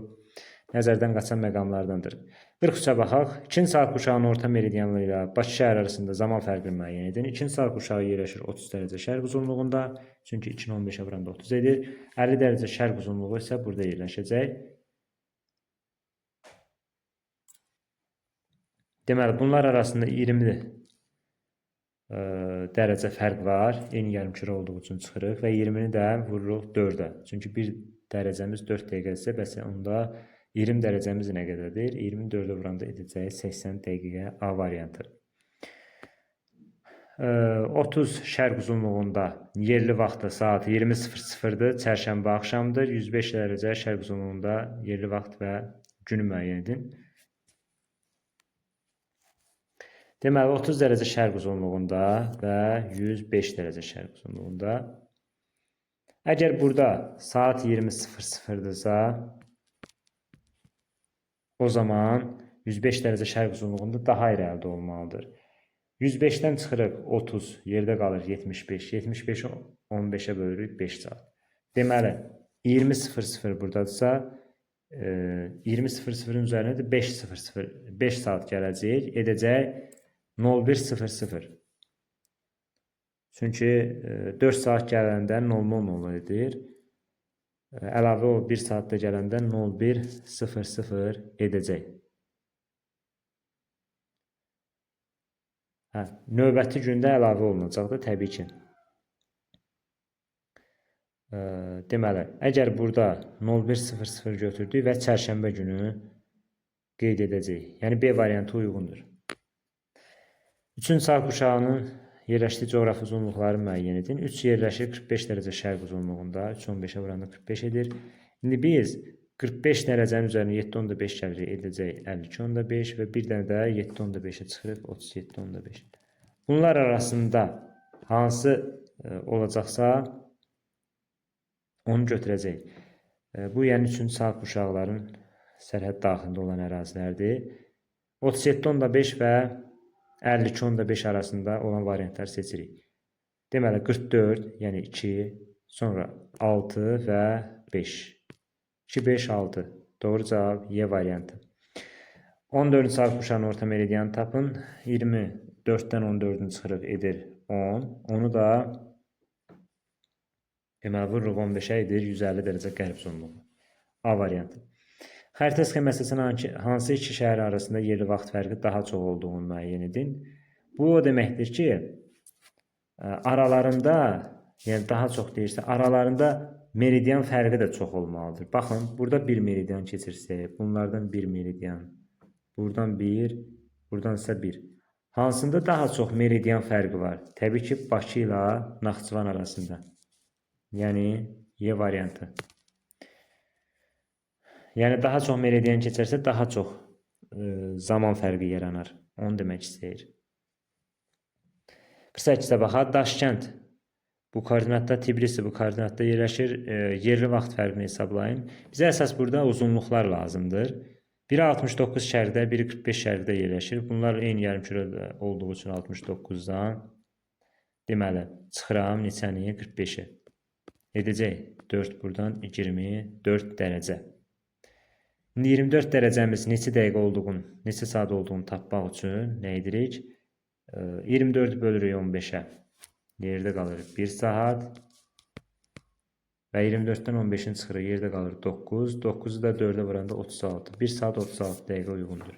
nəzərdən qaçan məqamlardandır. 43-ə baxaq. 2 saat quşağının orta meridianlı ilə Bakı şəhər arasında zaman fərqini müəyyən edin. 2 saat quşağı yerləşir 30 dərəcə şərq uzunluğunda. Çünki 2-ni 15-ə vuranda 30 edir. 50 dərəcə şərq uzunluğu isə burada yerləşəcək. Deməli, bunlar arasında 20 dərəcə fərq var. Eyni yarımkürə olduğu üçün çıxırıq və 20-ni də vururuq 4-ə. Çünki 1 dərəcəmiz 4 dəqiqəsə, bəs onda 20 dərəcəmiz nə qədərdir? 24-ə vuranda edəcək 80 dəqiqə A variantı. 30 şərq uzunluğunda yerli vaxtda saat 20:00-dır, çərşənbə axşamdır. 105 dərəcə şərq uzunluğunda yerli vaxt və günü müəyyən edin. Deməli, 30 dərəcə şərq uzunluğunda və 105 dərəcə şərq uzunluğunda. Əgər burada saat 20:00-dırsa, o zaman 105 dərəcə şərq uzunluğunda daha irəlidə olmalıdır. 105-dən çıxırıq 30, yerdə qalır 75. 75-i 15-ə bölürük 5 saat. Deməli, 20:00 buradadırsa, 20:00-ın üzərinə də 5 saat gələcək, edəcək 01:00. Çünki 4 saat gələndə 00:00 edir. Əlavə o 1 saatda gələndə 01:00 edəcək. Növbəti gündə əlavə olunacaq da təbii ki. Deməli, əgər burada 01:00 götürdük və çərşənbə günü qeyd edəcəyik. Yəni B variantı uyğundur. 3-cü saat quşağının yerləşdiyi coğrafi uzunluqları müəyyən edin. 3 yerləşir 45 dərəcə şərq uzunluğunda. 3 15-ə vuranda 45 edir. İndi biz 45 dərəcənin üzərinə 7.5 gəlirik, edəcək 52.5 və bir dənə də 7.5-ə çıxırıq 37.5. Bunlar arasında hansı olacaqsa onu götürəcək. Bu yəni 3-cü saat quşaqların sərhəd daxilində olan ərazilərdir. 37.5 və 52.5 arasında olan variantları seçirik. Deməli 44, yəni 2, sonra 6 və 5. 2, 5, 6. Doğru cavab Y variantı. 14-cü saat quşağının orta meridianı tapın. 24-dən 14-ünü çıxırıq edir 10. Onu da deməli vururuq 15-ə edir 150 dərəcə qərb uzunluğu. A variantı. Xəritə sxemasının hansı iki şəhər arasında yerli vaxt fərqi daha çox olduğunu müəyyən edin. Bu o deməkdir ki, aralarında, yəni daha çox deyirsə, aralarında meridian fərqi də çox olmalıdır. Baxın, burada bir meridian keçirsək, bunlardan bir meridian, buradan bir, buradan isə bir. Hansında daha çox meridian fərqi var? Təbii ki, Bakı ilə Naxçıvan arasında. Yəni, Y variantı. Yəni, daha çox meridian keçərsə, daha çox zaman fərqi yaranar. Onu demək istəyir. 48-də baxaq, Daşkənd. Bu koordinatda, Tbilisi bu koordinatda yerləşir. Yerli vaxt fərqini hesablayın. Bizə əsas burada uzunluqlar lazımdır. Biri 69 şərqdə, biri 45 şərqdə yerləşir. Bunlar eyni yarımkürədə olduğu üçün 69-dan deməli, çıxıram neçəni? 45-i. Edəcək 4 buradan 24 dərəcə. 24 dərəcəmiz neçə dəqiqə olduğunu, neçə saat olduğunu tapmaq üçün nə edirik? 24 bölürük 15-ə. Yerdə qalır 1 saat. Və 24-dən 15-in çıxırıq, yerdə qalır 9. 9-u da 4-ə vuranda 36. 1 saat 36 dəqiqə uyğundur.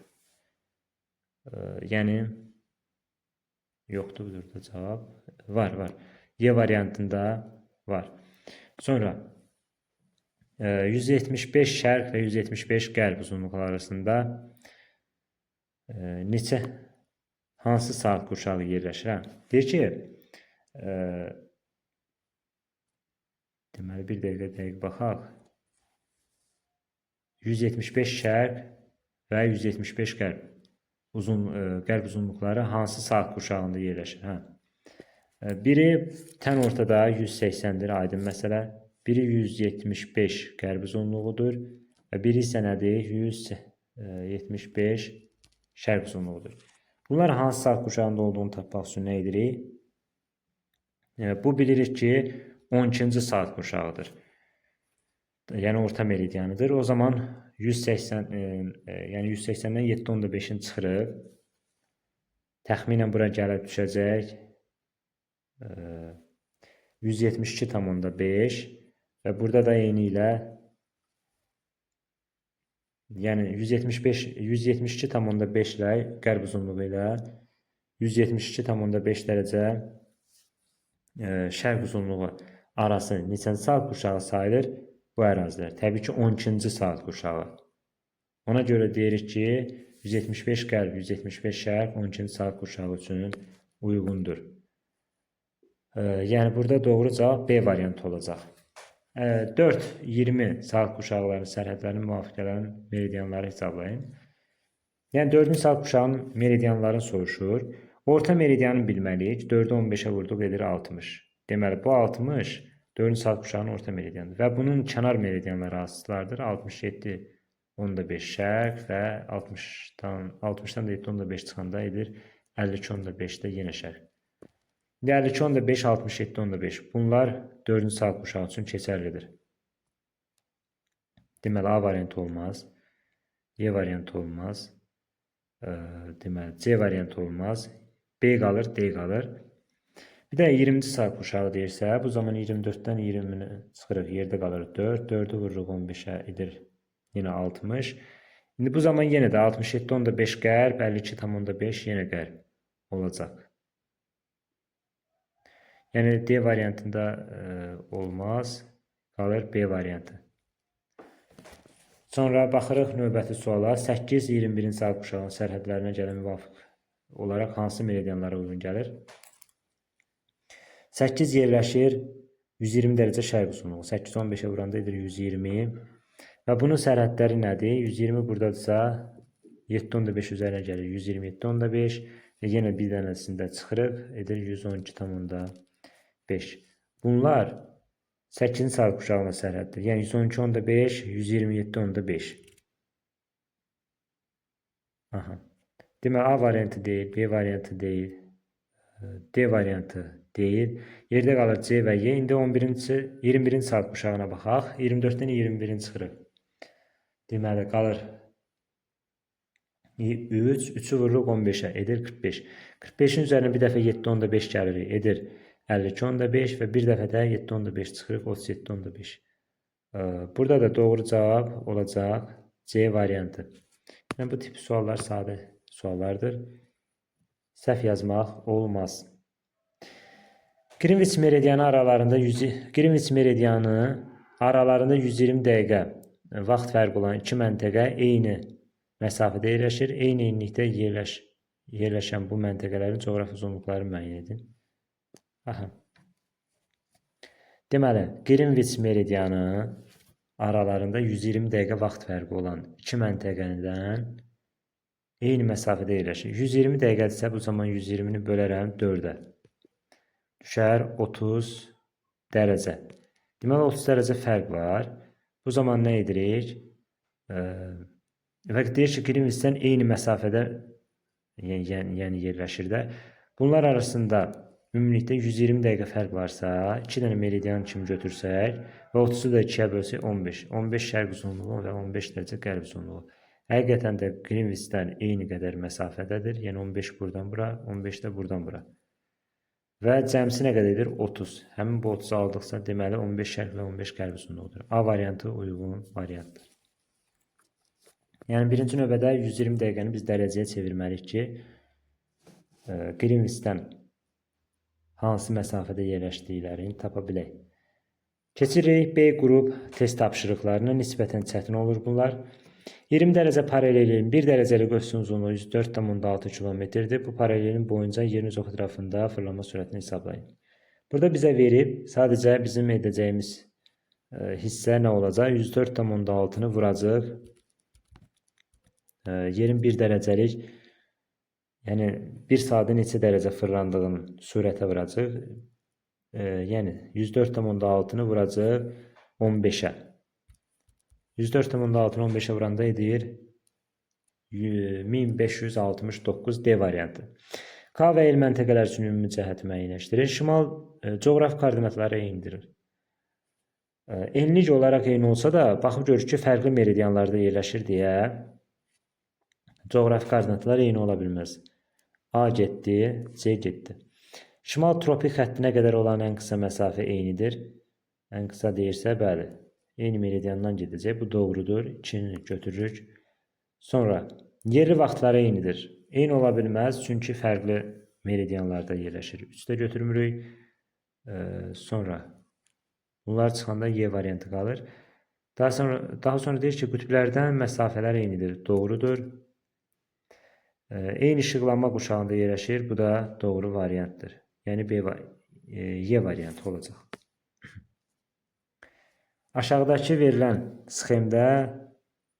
Yəni, yoxdur burada cavab. Var. Y variantında var. Sonra 175 şərq və 175 qərb uzunluqları arasında neçə, hansı saat qurşağı yerləşir? Deyir ki, deməli bir dəqiq baxaq. 175 şərq və 175 qərb qərb uzunluqları hansı saat qurşağında yerləşir? Biri tən ortada 180-dir, aydın məsələ. Biri 175 qərb uzunluğudur və biri isə nədir? 175 şərq uzunluğudur. Bunlar hansı saat qurşağında olduğunu tapmaq üçün nə edirik? Bu bilirik ki, 12-ci saat qurşağıdır. Yəni orta meridianıdır. O zaman 180, yəni 180-dən 7.5-in çıxırıq. Təxminən bura gəlib düşəcək 172.5 və burada da eyni ilə yəni 172.5 ilə qərb uzunluğu ilə 172.5 dərəcə şərq uzunluğu arası neçənci saat qurşağı sayılır bu ərazilər? Təbii ki, 12-ci saat qurşağı. Ona görə deyirik ki, 175 qərb, 175 şərq 12-ci saat qurşağı üçün uyğundur. Yəni, burada doğru cavab B variantı olacaq. 4-20 saat qurşaqlarının sərhədlərinin müvafiqələrin meridianları hesablayın. Yəni 4-cü saat qurşağının meridianlarını soruşur. Orta meridianını bilməliyik. 4-ü 15-ə vurduq edir 60. Deməli bu 60 4-cü saat qurşağının orta meridianıdır və bunun kənar meridianları hansılardır? 67 10.5 şərq və 60-dan da 7.5 çıxanda edir 52.5-də yenə şərq. 52.5 67.5 bunlar 4-cü saat qurşağı üçün keçərlidir. Deməli A variantı olmaz. Y variantı olmaz. Deməli C variantı olmaz. B qalır, D qalır. Bir də 20-ci saat qurşağı deyirsə, bu zaman 24-dən 20-ni çıxırıq, yerdə qalır 4. 4-ü vururuq 15-ə edir yenə 60. İndi bu zaman yenə də 67.5 qərb, 52.5 yenə qərb olacaq. Yəni D variantında olmaz, qalır B variantı. Sonra baxırıq növbəti suala. 8-21-ci saat qurşağının sərhədlərinə gələn müvafiq olaraq hansı meridianlara uyğun gəlir? 8 yerləşir 120 dərəcə şərq uzunluğu. 8 15-ə vuranda edir 120. Və bunun sərhədləri nədir? 120 buradadırsa 7.5 üzərinə gəlir 127.5 və yenə bir dənəsində çıxırıq edir 112.5. Bunlar 8-ci saat kuşağına sərhəddir. Yəni 112.5, 127.5. Aha. Deməli A variantı deyil, B variantı deyil, D variantı deyil. Yerdə qalır C və Y. İndi 21-ci saat kuşağına baxaq. 24-dən 21-in çıxırıq. Deməli qalır 3, 3-ü vururuq 15-ə, edir 45. 45-in üzərinə bir dəfə 7.5 gəlirik, edir 52.5 və bir dəfə də 7.5 çıxırıq 37.5. Burada da doğru cavab olacaq C variantı. Yəni bu tip suallar sadə suallardır. Səhv yazmaq olmaz. Greenwich meridianı aralarında 120 dəqiqə vaxt fərqi olan iki məntəqə eyni məsafədə yerləşir. Eyni enlikdə yerləşən bu məntəqələrin coğrafi uzunluqları müəyyən edin. Aha. Deməli, Greenwich meridianı aralarında 120 dəqiqə vaxt fərqi olan iki məntəqədən eyni məsafədə yerləşir. 120 dəqiqədirsə bu zaman 120-ni bölərəm 4-ə. Düşər 30 dərəcə. Deməli 30 dərəcə fərq var. Bu zaman nə edirik? Və deyir ki, Greenwichdən eyni məsafədə yəni yerləşir də. Bunlar arasında ümumilikdə 120 dəqiqə fərq varsa, 2 dənə meridian kimi götürsək və 30-u da 2-yə bölsək 15. 15 şərq uzunluğu və 15 dərəcə qərb uzunluğu. Həqiqətən də Greenwichdən eyni qədər məsafədədir. Yəni 15 buradan bura, 15 də buradan bura. Və cəmsi nə qədər edir? 30. Həmin bu 30-u aldıqsa, deməli 15 şərq və 15 qərb uzunluğudur. A variantı uyğun variantdır. Yəni birinci növbədə 120 dəqiqəni biz dərəcəyə çevirməliyik ki, Greenwichdən hansı məsafədə yerləşdiklərini tapa bilək. Keçirik B qrup test tapşırıqlarına. Nisbətən çətin olur bunlar. 20 dərəcə paralelin 1 dərəcəlik ölçüsünün uzunluğu 104.6 km-dir. Bu paralelin boyunca yerin üzü ətrafında fırlanma sürətini hesablayın. Burada bizə verib, sadəcə bizim edəcəyimiz hissə nə olacaq? 104.6-nı vuracaq. Yerin 1 dərəcəlik, yəni 1 saatda neçə dərəcə fırlandığını sürətə vuracaq. Yəni 104.6-nı vuracaq 15-ə. 104.6-nı 15-ə vuranda edir 1569 D variantı. K və L məntəqələr üçün ümumi cəhəti müəyyənləşdirir. Şimal coğrafi koordinatları eynidir. Enlik olaraq eyni olsa da, baxıb görürük ki, fərqli meridianlarda yerləşir deyə coğrafi koordinatlar eyni ola bilməz. A getdi, C getdi. Şimal tropik xəttinə qədər olan ən qısa məsafə eynidir. Ən qısa deyirsə, bəli. Eyni meridiandan gedəcək. Bu doğrudur. 2-ni götürürük. Sonra yerli vaxtları eynidir. Eyni ola bilməz, çünki fərqli meridianlarda yerləşir. 3-də götürmürük. Sonra bunlar çıxanda Y variantı qalır. Daha sonra deyir ki, qütblərdən məsafələr eynidir. Doğrudur. Eyni işıqlanma quşağında yerləşir. Bu da doğru variantdır. Yəni Y variantı olacaq. Aşağıdakı verilən sxemdə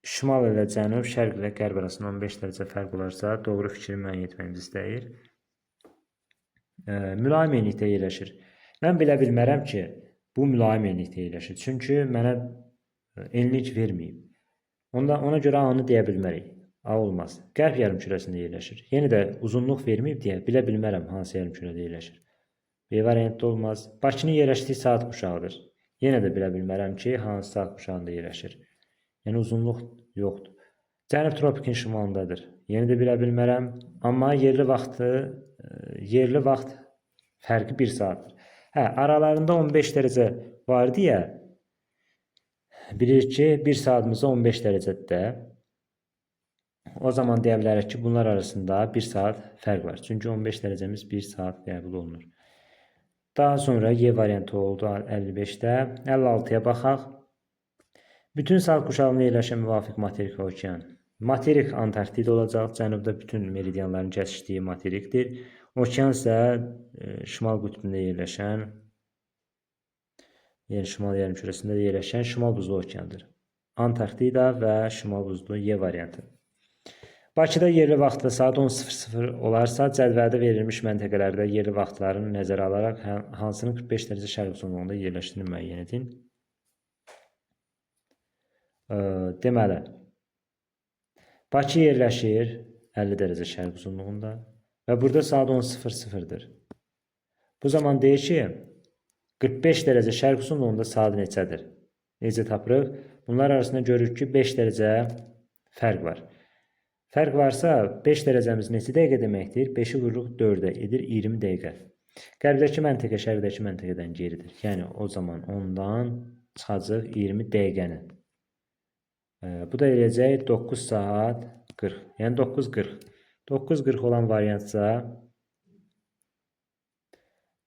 şimal ilə cənub, şərq ilə qərb arasında 15 dərəcə fərq olarsa, doğru fikri müəyyən etməyimizi istəyir. Mülayim enlikdə yerləşir. Mən bilə bilmərəm ki, bu mülayim enlikdə yerləşir. Çünki mənə enlik verməyib. Ona görə A-nı deyə bilmərik. A olmaz. Qərb yarımkürəsində yerləşir. Yenə də uzunluq verməyib deyə bilə bilmərəm hansı yarımkürədə yerləşir. B variantda olmaz. Bakının yerləşdiyi saat quşağıdır. Yenə də bilə bilmərəm ki, hansı saat quşağında yerləşir. Yəni uzunluq yoxdur. Cənub tropikin şimalındadır. Yenə də bilə bilmərəm. Amma yerli vaxt fərqi 1 saatdır. Aralarında 15 dərəcə var deyə bilirik ki, 1 saatımızda 15 dərəcədir də. O zaman deyə bilərik ki, bunlar arasında 1 saat fərq var. Çünki 15 dərəcəmiz 1 saat qəbul olunur. Daha sonra Y variantı oldu 55-də. 56-ya baxaq. Bütün saat quşağında yerləşən müvafiq materik və okean. Materik Antarktida olacaq. Cənubda bütün meridianların kəsişdiyi materikdir. Okean isə şimal qütbündə yerləşən, yəni şimal yarımkürəsində yerləşən şimal buzlu okeandır. Antarktida və şimal buzlu Y variantı. Bakıda yerli vaxtda saat 10:00 olarsa, cədvəldə verilmiş məntəqələrdə yerli vaxtların nəzərə alaraq hansının 45 dərəcə şərq uzunluğunda yerləşdiyini müəyyən edin. Deməli, Bakı yerləşir 50 dərəcə şərq uzunluğunda və burada saat 10:00-dır. Bu zaman deyir ki, 45 dərəcə şərq uzunluğunda saat neçədir? Necə tapırıq? Bunlar arasında görürük ki, 5 dərəcə fərq var. Fərq varsa 5 dərəcəmiz neçə dəqiqə deməkdir? 5-i vururuq 4-ə edir 20 dəqiqə. Qərbdəki məntəqə şərqdəki məntəqədən geridir. Yəni o zaman ondan çıxacaq 20 dəqiqəni. Bu da eləyəcək 9 saat 40. Yəni 9:40. 9:40 olan variantsa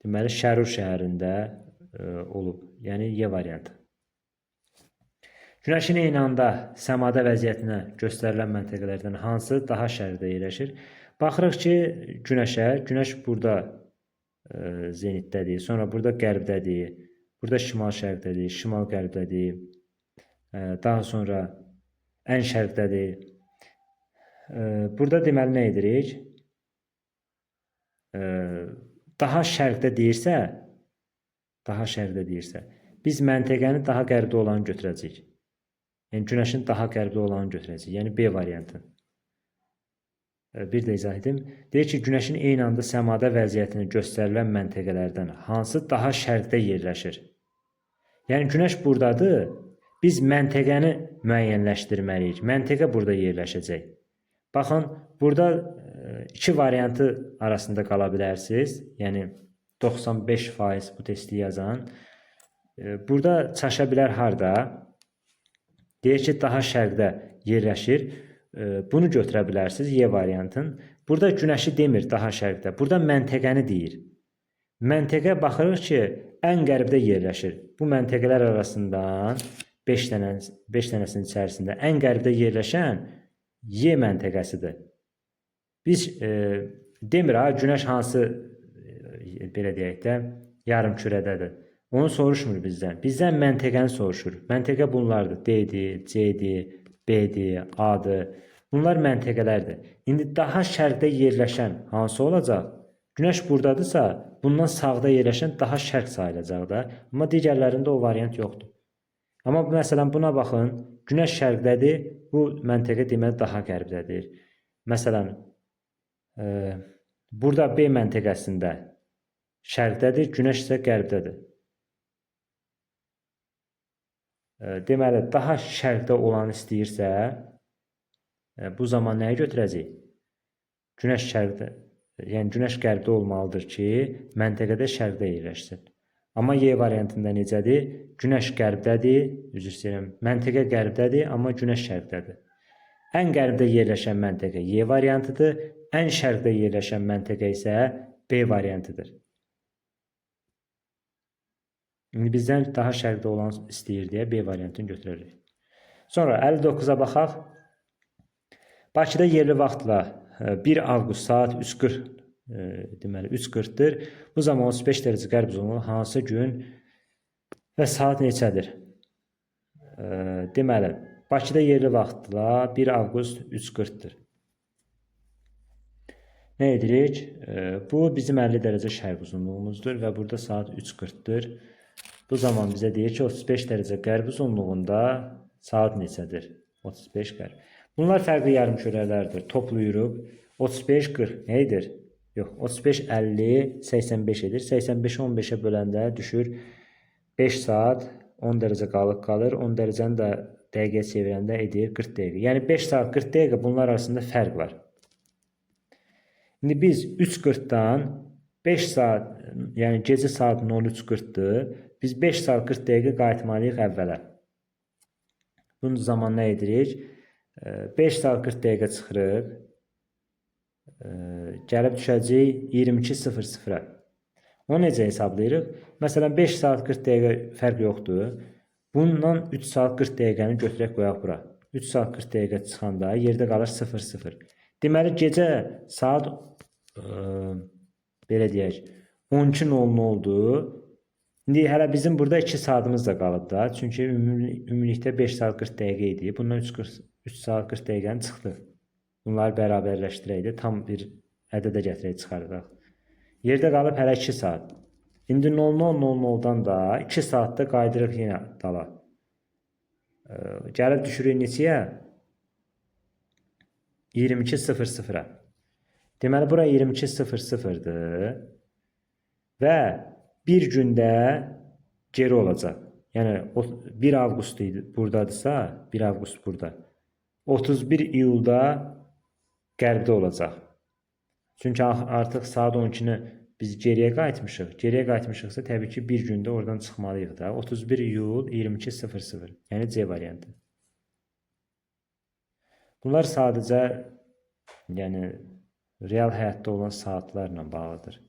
deməli Şərur şəhərində olub. Yəni Y variantı. Günəşin eyni anda səmada vəziyyətinə göstərilən məntəqələrdən hansı daha şərqdə yerləşir? Baxırıq ki, Günəşə, Günəş burada zenitdədir, sonra burada qərbdədir, burada şimal-şərqdədir, şimal-qərbdədir, daha sonra ən şərqdədir. Burada deməli nə edirik? Daha şərqdə deyirsə, biz məntəqəni daha qərbdə olanı götürəcəyik. Yəni Günəşin daha qərbdə olanı götürəcəyik. Yəni B variantı. Bir də izah edim. Deyir ki, Günəşin eyni anda səmada vəziyyətini göstərilən məntəqələrdən hansı daha şərqdə yerləşir? Yəni Günəş buradadır. Biz məntəqəni müəyyənləşdirməliyik. Məntəqə burada yerləşəcək. Baxın, burada iki variantı arasında qala bilərsiniz. Yəni 95% bu testi yazan. Burada çaşa bilər harda? Deyir ki, daha şərqdə yerləşir. Bunu götürə bilərsiniz, Y variantın. Burada Günəşi demir daha şərqdə. Burada məntəqəni deyir. Məntəqə baxırıq ki, ən qərbdə yerləşir. Bu məntəqələr arasından 5 dənəsinin içərisində ən qərbdə yerləşən Y məntəqəsidir. Biz demir, Günəş hansı, belə deyək də, yarımkürədədir. Onu soruşmur bizdən. Bizdən məntəqəni soruşur. Məntəqə bunlardır. D-dir, C-dir, B-dir, A-dır. Bunlar məntəqələrdir. İndi daha şərqdə yerləşən hansı olacaq? Günəş buradadırsa, bundan sağda yerləşən daha şərq sayılacaq da. Amma digərlərində o variant yoxdur. Amma məsələn buna baxın. Günəş şərqdədir. Bu məntəqə deməli daha qərbdədir. Məsələn, burada B məntəqəsində şərqdədir, Günəş isə qərbdədir. Deməli, daha şərqdə olanı istəyirsə, bu zaman nəyi götürəcək? Günəş şərqdə, yəni Günəş qərbdə olmalıdır ki, məntəqədə şərqdə yerləşsin. Amma Y variantında necədir? Günəş qərbdədir, üzr istəyirəm, məntəqə qərbdədir, amma Günəş şərqdədir. Ən qərbdə yerləşən məntəqə Y variantıdır, ən şərqdə yerləşən məntəqə isə B variantıdır. İndi bizdən daha şərqdə olan istəyir deyə B variantını götürərik. Sonra 59-a baxaq. Bakıda yerli vaxtla 1 avqust saat 3:40 deməli 3:40-dır. Bu zaman 35 dərəcə qərb uzunluğu hansı gün və saat neçədir? Deməli, Bakıda yerli vaxtla 1 avqust 3:40-dır. Nə edirik? Bu bizim 50 dərəcə şərq uzunluğumuzdur və burada saat 3:40-dır. Bu zaman bizə deyir ki, 35 dərəcə qərb uzunluğunda saat neçədir? 35 qərb. Bunlar fərqli yarımkürələrdir. Toplayırıq. 35-40 nə edir? Yox, 35-50, 85 edir. 85-i 15-ə böləndə düşür 5 saat 10 dərəcə qalıq qalır. 10 dərəcəni də dəqiqəyə çevirəndə edir 40 dəqiqə. Yəni 5 saat 40 dəqiqə bunlar arasında fərq var. İndi biz 3:40-dan 5 saat, yəni gecə saatın 13:40-dır. Biz 5 saat 40 dəqiqə qayıtmalıyıq əvvələ. Bunun zaman nə edirik? 5 saat 40 dəqiqə çıxırıq. Gəlib düşəcək 22:00-a. Onu necə hesablayırıq? Məsələn 5 saat 40 dəqiqə fərq yoxdur. Bundan 3 saat 40 dəqiqəni götürək qoyaq bura. 3 saat 40 dəqiqə çıxanda yerdə qalır 00. Deməli gecə saat belə deyək 12:00 oldu. İndi hələ bizim burada 2 saatımız da qalıb da. Çünki ümumilikdə 5 saat 40 dəqiqə idi. Bundan 3 saat 40 dəqiqəni çıxdı. Bunları bərabərləşdirəydik, tam bir ədədə gətirək çıxardıq. Yerdə qalıb hələ 2 saat. İndi 00:00-dan da 2 saatda qaydırıq yenə dala. Gəlib düşürük neçəyə? 22:00-a. Deməli bura 22:00-dır və bir gündə geri olacaq. Yəni 1 avqust idi buradadırsa, 1 avqust burada. 31 iyulda qərbdə olacaq. Çünki artıq saat 12-ni biz geriyə qayıtmışıq. Geriyə qayıtmışıqsa təbii ki bir gündə oradan çıxmalıyıq da. 31 iyul 22:00. Yəni C variantı. Bunlar sadəcə yəni real həyatda olan saatlarla bağlıdır.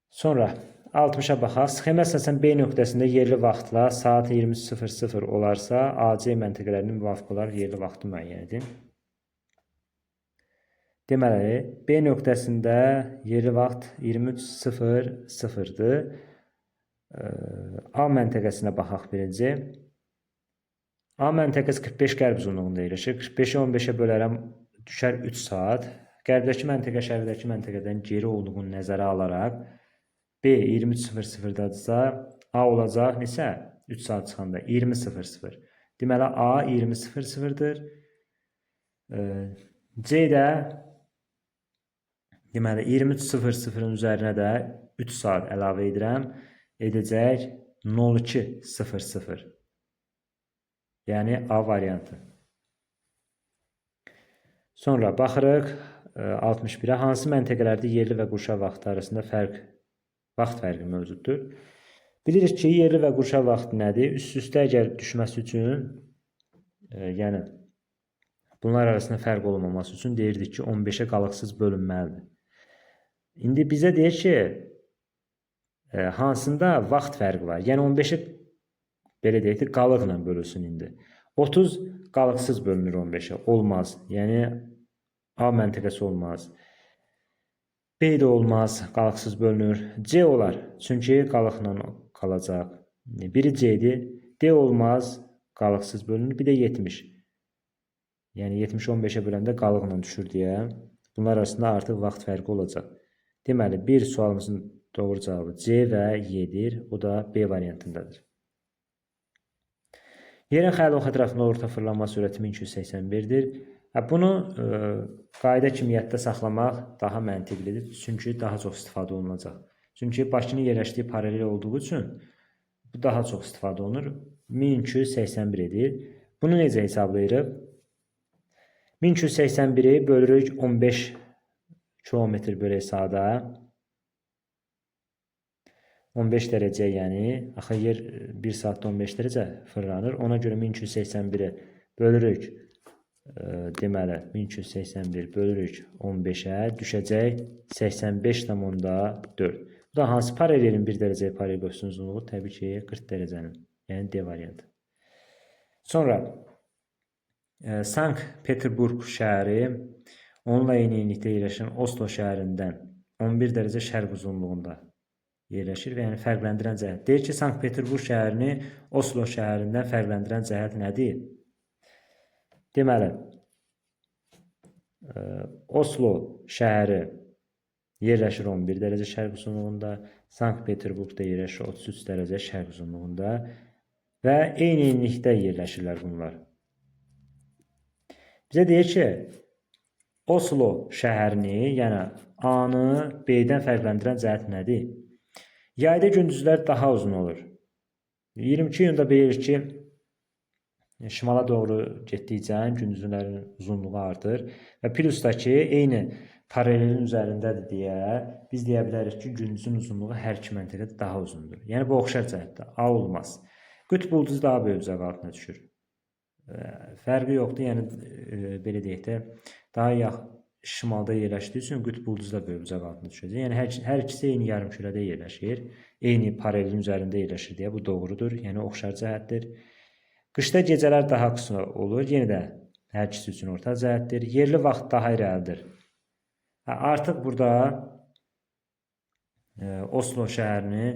Sonra 60-a baxaq. Sxemə əsasən B nöqtəsində yerli vaxtla saat 23:00 olarsa, AC məntəqələrinin müvafiq olaraq yerli vaxtı müəyyən edin. Deməli, B nöqtəsində yerli vaxt 23:00-dır. A məntəqəsinə baxaq birinci. A məntəqəsi 45 qərb uzunluğunda yerləşir. 45-i 15-ə bölərəm, düşər 3 saat. Qərbdəki məntəqə şərqdəki məntəqədən geri olduğunu nəzərə alaraq B 23:00-dadırsa, A olacaq neçə? 3 saat çıxanda 20:00. Deməli A 20:00-dır. C də deməli 23:00-ın üzərinə də 3 saat əlavə edirəm. Edəcək 02:00. Yəni A variantı. Sonra baxırıq 61-ə. Hansı məntəqələrdə yerli və qurşa vaxtı arasında vaxt fərqi mövcuddur? Bilirik ki, yerli və qurşa vaxtı nədir? Üst-üstə əgər düşməsi üçün, yəni bunlar arasında fərq olmaması üçün deyirdik ki, 15-ə qalıqsız bölünməlidir. İndi bizə deyir ki, hansında vaxt fərqi var? Yəni 15-i belə deyək ki, qalıqla bölünsün indi. 30 qalıqsız bölünür 15-ə. Olmaz. Yəni A məntəqəsi olmaz. B də olmaz. Qalıqsız bölünür. C olar. Çünki qalıqla qalacaq. Biri C-dir. D olmaz. Qalıqsız bölünür. Bir də 70. Yəni 70 15-ə böləndə qalıqla düşür deyə. Bunlar arasında artıq vaxt fərqi olacaq. Deməli, bir sualımızın doğru cavabı C və Y-dir. O da B variantındadır. Yerin xəyal ox ətrafında orta fırlanma sürəti 1281-dir. Bunu qayda kimi yadda saxlamaq daha məntiqlidir. Çünki daha çox istifadə olunacaq. Çünki Bakının yerləşdiyi paralel olduğu üçün bu daha çox istifadə olunur. 1281 edir. Bunu necə hesablayırıq? 1281-i bölürük 15 kilometr bölək saata. 15 dərəcə, yəni axı yer 1 saatda 15 dərəcə fırlanır. Ona görə 1281-i bölürük deməli 1281 bölürük 15-ə düşəcək 85,4. Bu da hansı paralelin 1 dərəcəyə paralel qövsün uzunluğu? Təbii ki 40 dərəcənin, yəni D variantı. Sonra Sankt-Peterburg şəhəri onunla eyni enlikdə yerləşən Oslo şəhərindən 11 dərəcə şərq uzunluğunda yerləşir və yəni fərqləndirən cəhət. Deyir ki, Sankt-Peterburg şəhərini Oslo şəhərindən fərqləndirən cəhət nədir? Deməli, Oslo şəhəri yerləşir 11 dərəcə şərq uzunluğunda, Sankt-Peterburgda yerləşir 33 dərəcə şərq uzunluğunda və eyni enlikdə yerləşirlər bunlar. Bizə deyir ki, Oslo şəhərini, yəni A-nı B-dən fərqləndirən cəhət nədir? Yayda gündüzlər daha uzun olur. 22 iyunda bilir ki, şimala doğru getdikcə gündüzlərin uzunluğu artır və plusdakı eyni paralelin üzərindədir deyə biz deyə bilərik ki, gündüzün uzunluğu hər iki məntəqədə daha uzundur. Yəni bu oxşar cəhətdir. A olmaz. Qütb ulduzu daha böyük uzaq altına düşür. Fərqi yoxdur. Yəni belə deyək də daha şimalda yerləşdiyi üçün qütb ulduzu da böyük uzaq altına düşəcək. Yəni hər ikisi eyni yarımkürədə yerləşir. Eyni paralelin üzərində yerləşir deyə bu doğrudur. Yəni oxşar cəhətdir. Qışda gecələr daha qısa olur. Yenə də hər ikisi üçün orta cəhətdir. Yerli vaxt daha irəlidir. Artıq burada Oslo şəhərini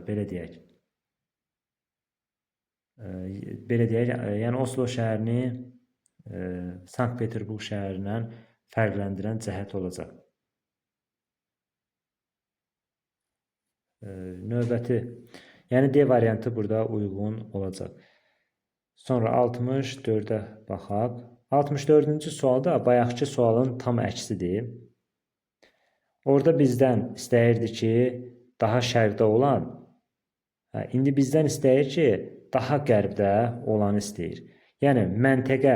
belə deyək. Belə deyək, yəni Oslo şəhərini Sankt-Peterburq şəhərindən fərqləndirən cəhət olacaq. Növbəti, yəni D variantı burada uyğun olacaq. Sonra 64-ə baxaq. 64-cü sualda bayaqki sualın tam əksidir. Orada bizdən istəyirdi ki, daha şərqdə olan, indi bizdən istəyir ki, daha qərbdə olanı istəyir. Yəni, məntəqə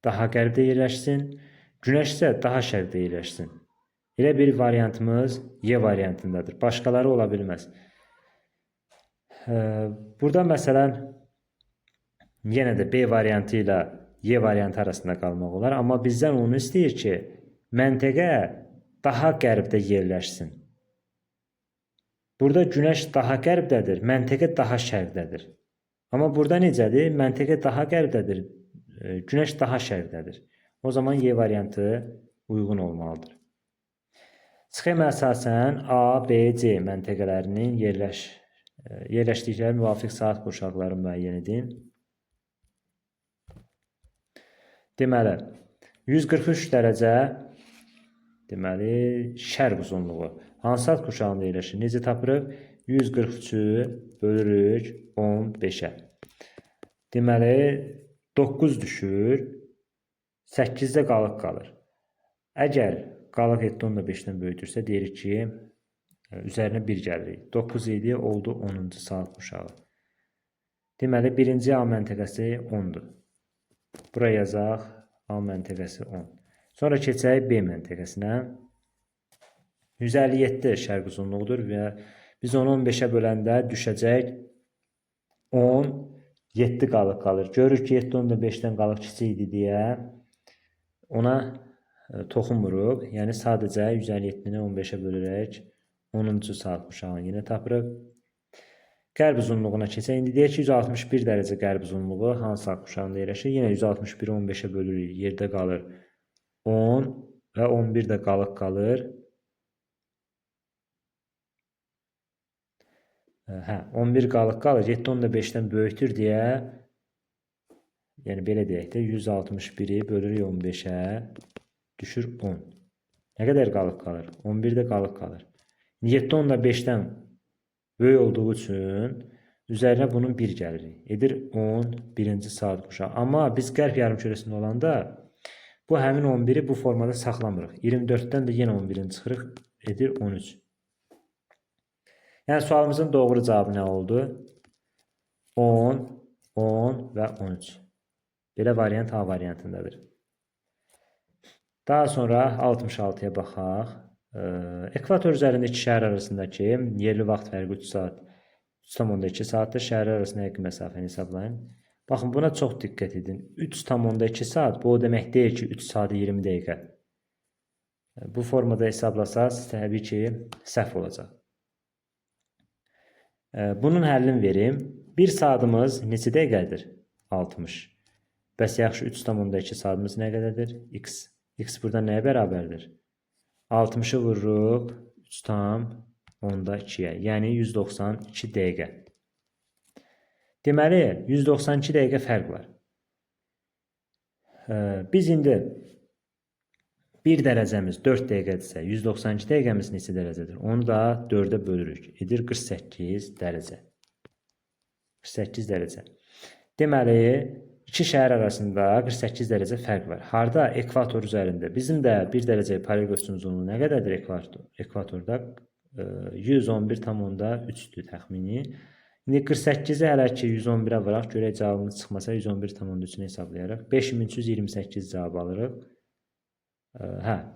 daha qərbdə yerləşsin, günəş isə daha şərqdə yerləşsin. Elə bir variantımız Y variantındadır. Başqaları ola bilməz. Burada məsələn, yenə də B variantı ilə Y variantı arasında qalmaq olar. Amma bizdən onu istəyir ki, məntəqə daha qərbdə yerləşsin. Burada günəş daha qərbdədir, məntəqə daha şərqdədir. Amma burada necədir? Məntəqə daha qərbdədir, günəş daha şərqdədir. O zaman Y variantı uyğun olmalıdır. Sxemə əsasən A, B, C məntəqələrinin yerləşdikləri müvafiq saat qurşaqları müəyyən edin. Deməli, 143 dərəcə deməli, şərq uzunluğu hansı saat qurşağında yerləşir? Necə tapırıq? 143-ü bölürük 15-ə. Deməli, 9 düşür, 8-də qalıq qalır. Əgər qalıq 7-5-dən böyüdürsə, deyirik ki, üzərinə 1 gəlirik. 9 idi, oldu 10-cu saat qurşağı. Deməli, birinci A məntəqəsi 10-dur. Buraya yazaq, A məntəqəsi 10. Sonra keçək B məntəqəsinə. 157 şərq uzunluğudur və biz onu 15-ə böləndə düşəcək 10, 7 qalıq qalır. Görürük ki, 7-5-dən qalıq kiçik idi deyə ona toxunmuruq. Yəni, sadəcə 157-ni 15-ə bölürək 10-cu saat qurşağını yenə tapırıq. Qərb uzunluğuna keçək. İndi deyək ki, 161 dərəcə qərb uzunluğu hansı saat qurşağında yerləşir? Yenə 161-i 15-ə bölürük. Yerdə qalır 10 və 11 də qalıq qalır. 11 qalıq qalır. 7-5-dən böyükdür deyə, yəni belə deyək də, 161-i bölürük 15-ə, düşür 10. Nə qədər qalıq qalır? 11 də qalıq qalır. 7-5-dən böyük olduğu üçün üzərinə bunun 1 gəlirik. Edir 10, birinci saat qurşağı. Amma biz qərb yarımkürəsində olanda bu həmin 11-i bu formada saxlamırıq. 24-dən də yenə 11-in çıxırıq, edir 13. Yəni, sualımızın doğru cavabı nə oldu? 10, 10 və 13. Belə variant A variantındadır. Daha sonra 66-ya baxaq. Ekvator üzərində iki şəhər arasındakı yerli vaxt fərqi 3 saat, 3,2 saatdır. Şəhərlər arasında həqiqi məsafəni hesablayın. Baxın, buna çox diqqət edin. 3,2 saat, bu o demək deyil ki, 3 saat 20 dəqiqə. Bu formada hesablasaz, təbii ki, səhv olacaq. Bunun həllini verim. 1 saatımız neçə dəqiqədir? 60. Bəs yaxşı, 3,2 saatımız nə qədərdir? X. X burada nəyə bərabərdir? 60-ı vururuq 3,2-yə, yəni 192 dəqiqə. Deməli, 192 dəqiqə fərq var. Biz indi 1 dərəcəmiz 4 dəqiqədirsə, 192 dəqiqəmiz neçə dərəcədir? Onu da 4-ə bölürük. Edir 48 dərəcə. 48 dərəcə. Deməli, İki şəhər arasında 48 dərəcə fərq var. Harda? Ekvator üzərində. Bizim də 1 dərəcə paralel qötürün uzunluğu nə qədərdir ekvatorda? 111,3-dür təxmini. İndi 48-i hələ ki 111-ə vuraq. Görək cavabımız çıxmasa 111,3-ünü hesablayaraq. 5328 cavab alırıq.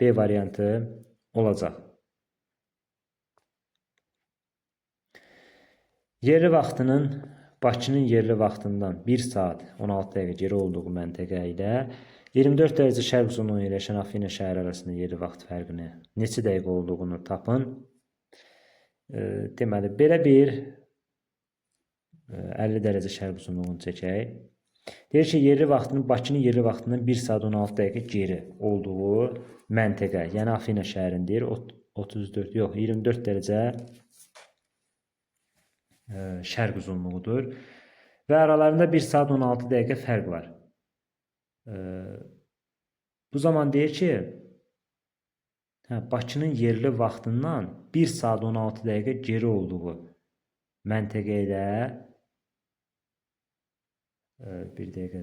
B variantı olacaq. Yerli vaxtının Bakının yerli vaxtından 1 saat 16 dəqiqə geri olduğu məntəqə ilə 24 dərəcə şərq uzunluğuna yerləşən Afina şəhəri arasında yerli vaxt fərqini neçə dəqiqə olduğunu tapın. Deməli, belə bir 50 dərəcə şərq uzunluğunu çəkək. Deyir ki, yerli vaxtının Bakının yerli vaxtından 1 saat 16 dəqiqə geri olduğu məntəqə, yəni Afina şəhərindir. 34, yox, 24 dərəcə şərq uzunluğudur. Və aralarında 1 saat 16 dəqiqə fərq var. Bu zaman deyir ki, Bakının yerli vaxtından 1 saat 16 dəqiqə geri olduğu məntəqə ilə bir dəqiqə.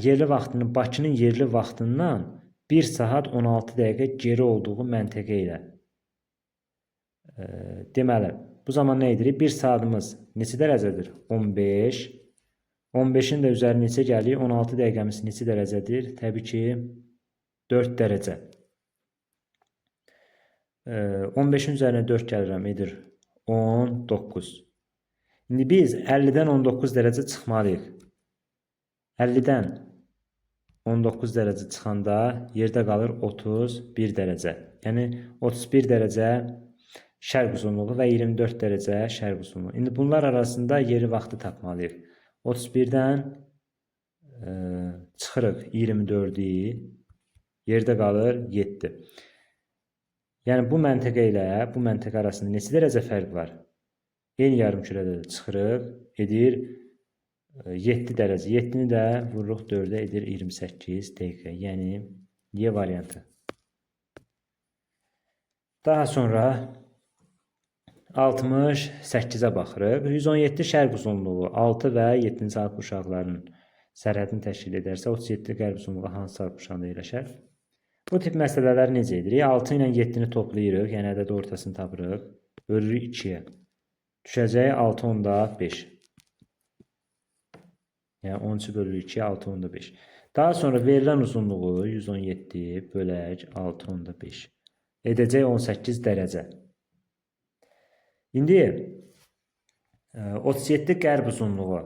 Yerli vaxtının Bakının yerli vaxtından 1 saat 16 dəqiqə geri olduğu məntəqə ilə. Deməli, bu zaman nə edirik? 1 saatımız neçə dərəcədir? 15. 15-in də üzəri neçə gəlir? 16 dəqiqəmiz neçə dərəcədir? Təbii ki, 4 dərəcə. 15-in üzərinə 4 gəlirəm, edir 19. İndi biz 50-dən 19 dərəcə çıxmalıyıq. 50-dən 19 dərəcə çıxanda yerdə qalır 31 dərəcə. Yəni 31 dərəcə şərq uzunluğu və 24 dərəcə şərq uzunluğu. İndi bunlar arasında yeri vaxtı tapmalıyıq. 31-dən çıxırıq 24-ü, yerdə qalır 7. Yəni bu məntəqə ilə bu məntəqə arasında neçə dərəcə fərq var? Eyni yarımkürədə də çıxırıq, edir 7 dərəcə. 7-ni də vururuq 4-ə, edir 28 dəqiqə. Yəni Y variantı. Daha sonra 68-ə baxırıq. 117 şərq uzunluğu 6 və 7-ci saat quşaqlarının sərhədini təşkil edərsə, 37 qərb uzunluğu hansı saat quşağında yerləşər? Bu tip məsələləri necə edirik? 6 ilə 7-ni toplayırıq, yəni ədəd ortasını tapırıq. Bölürük 2-yə. Düşəcək 6/5. Yəni 13 bölü 2, 6/5. Daha sonra verilən uzunluğu 117 bölək 6/5. Edəcək 18 dərəcə. İndi 37 qərb uzunluğu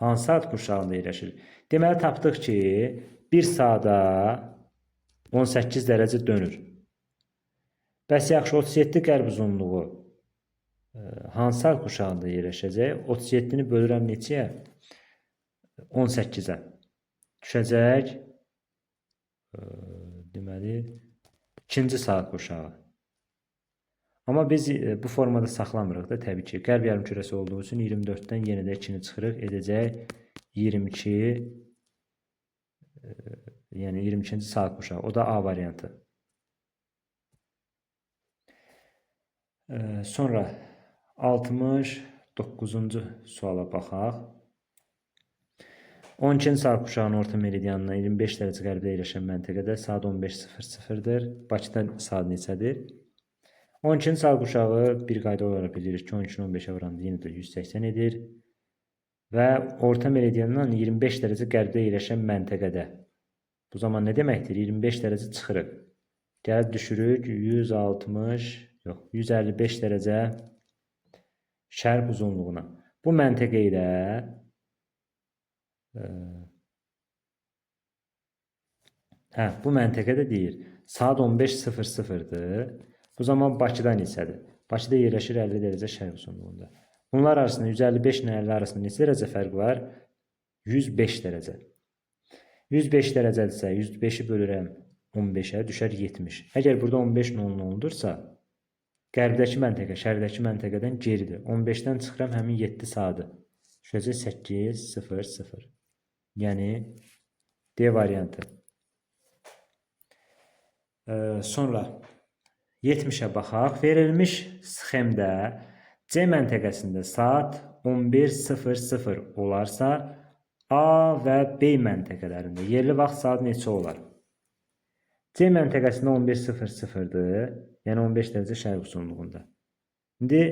hansı saat qurşağında yerləşir? Deməli, tapdıq ki, 1 saata 18 dərəcə dönür. Bəs yaxşı, 37 qərb uzunluğu hansı saat qurşağında yerləşəcək? 37-ni bölürəm neçəyə? 18-ə. Düşəcək deməli 2-ci saat qurşağı. Amma biz bu formada saxlamırıq da təbii ki. Qərb yarımkürəsi olduğu üçün 24-dən yenə də 2-ni çıxırıq. Edəcək 22, yəni 22-ci saat qurşağı. O da A variantı. Sonra 69-cu suala baxaq. 12-ci saat quşağının orta meridianından 25 dərəcə qərbdə yerləşən məntəqədə saat 15:00-dir. Bakıda saat neçədir? 12-ci saat quşağı bir qayda olaraq bilirik ki, 12-ni 15-ə vuranda yenə də 180 edir. Və orta meridiandan 25 dərəcə qərbdə yerləşən məntəqədə. Bu zaman nə deməkdir? 25 dərəcə çıxırıq. Gəlib düşürük 155 dərəcə şərq uzunluğuna. Bu məntəqə ilə bu məntəqədə deyir saat 15:00-dır. Bu zaman Bakıda neçədir? Bakıda yerləşir 50 dərəcə şərq uzunluğunda. Bunlar arasında 155 ilə 50 arasında neçə dərəcə fərq var? 105 dərəcə. 105 dərəcədirsə 105-i bölürəm 15-ə, düşər 70. Əgər burada 15 0:0-dursa, qərbdəki məntəqə şərqdəki məntəqədən geridir. 15-dən çıxıram həmin 7 saatı. Düşəcək 8:00. Yəni D variantı. Sonra 70-ə baxaq. Verilmiş sxemdə C məntəqəsində saat 11:00 olarsa, A və B məntəqələrində yerli vaxt saat neçə olar? C məntəqəsində 11:00-dır, yəni 15 dərəcə şərq uzunluğunda. İndi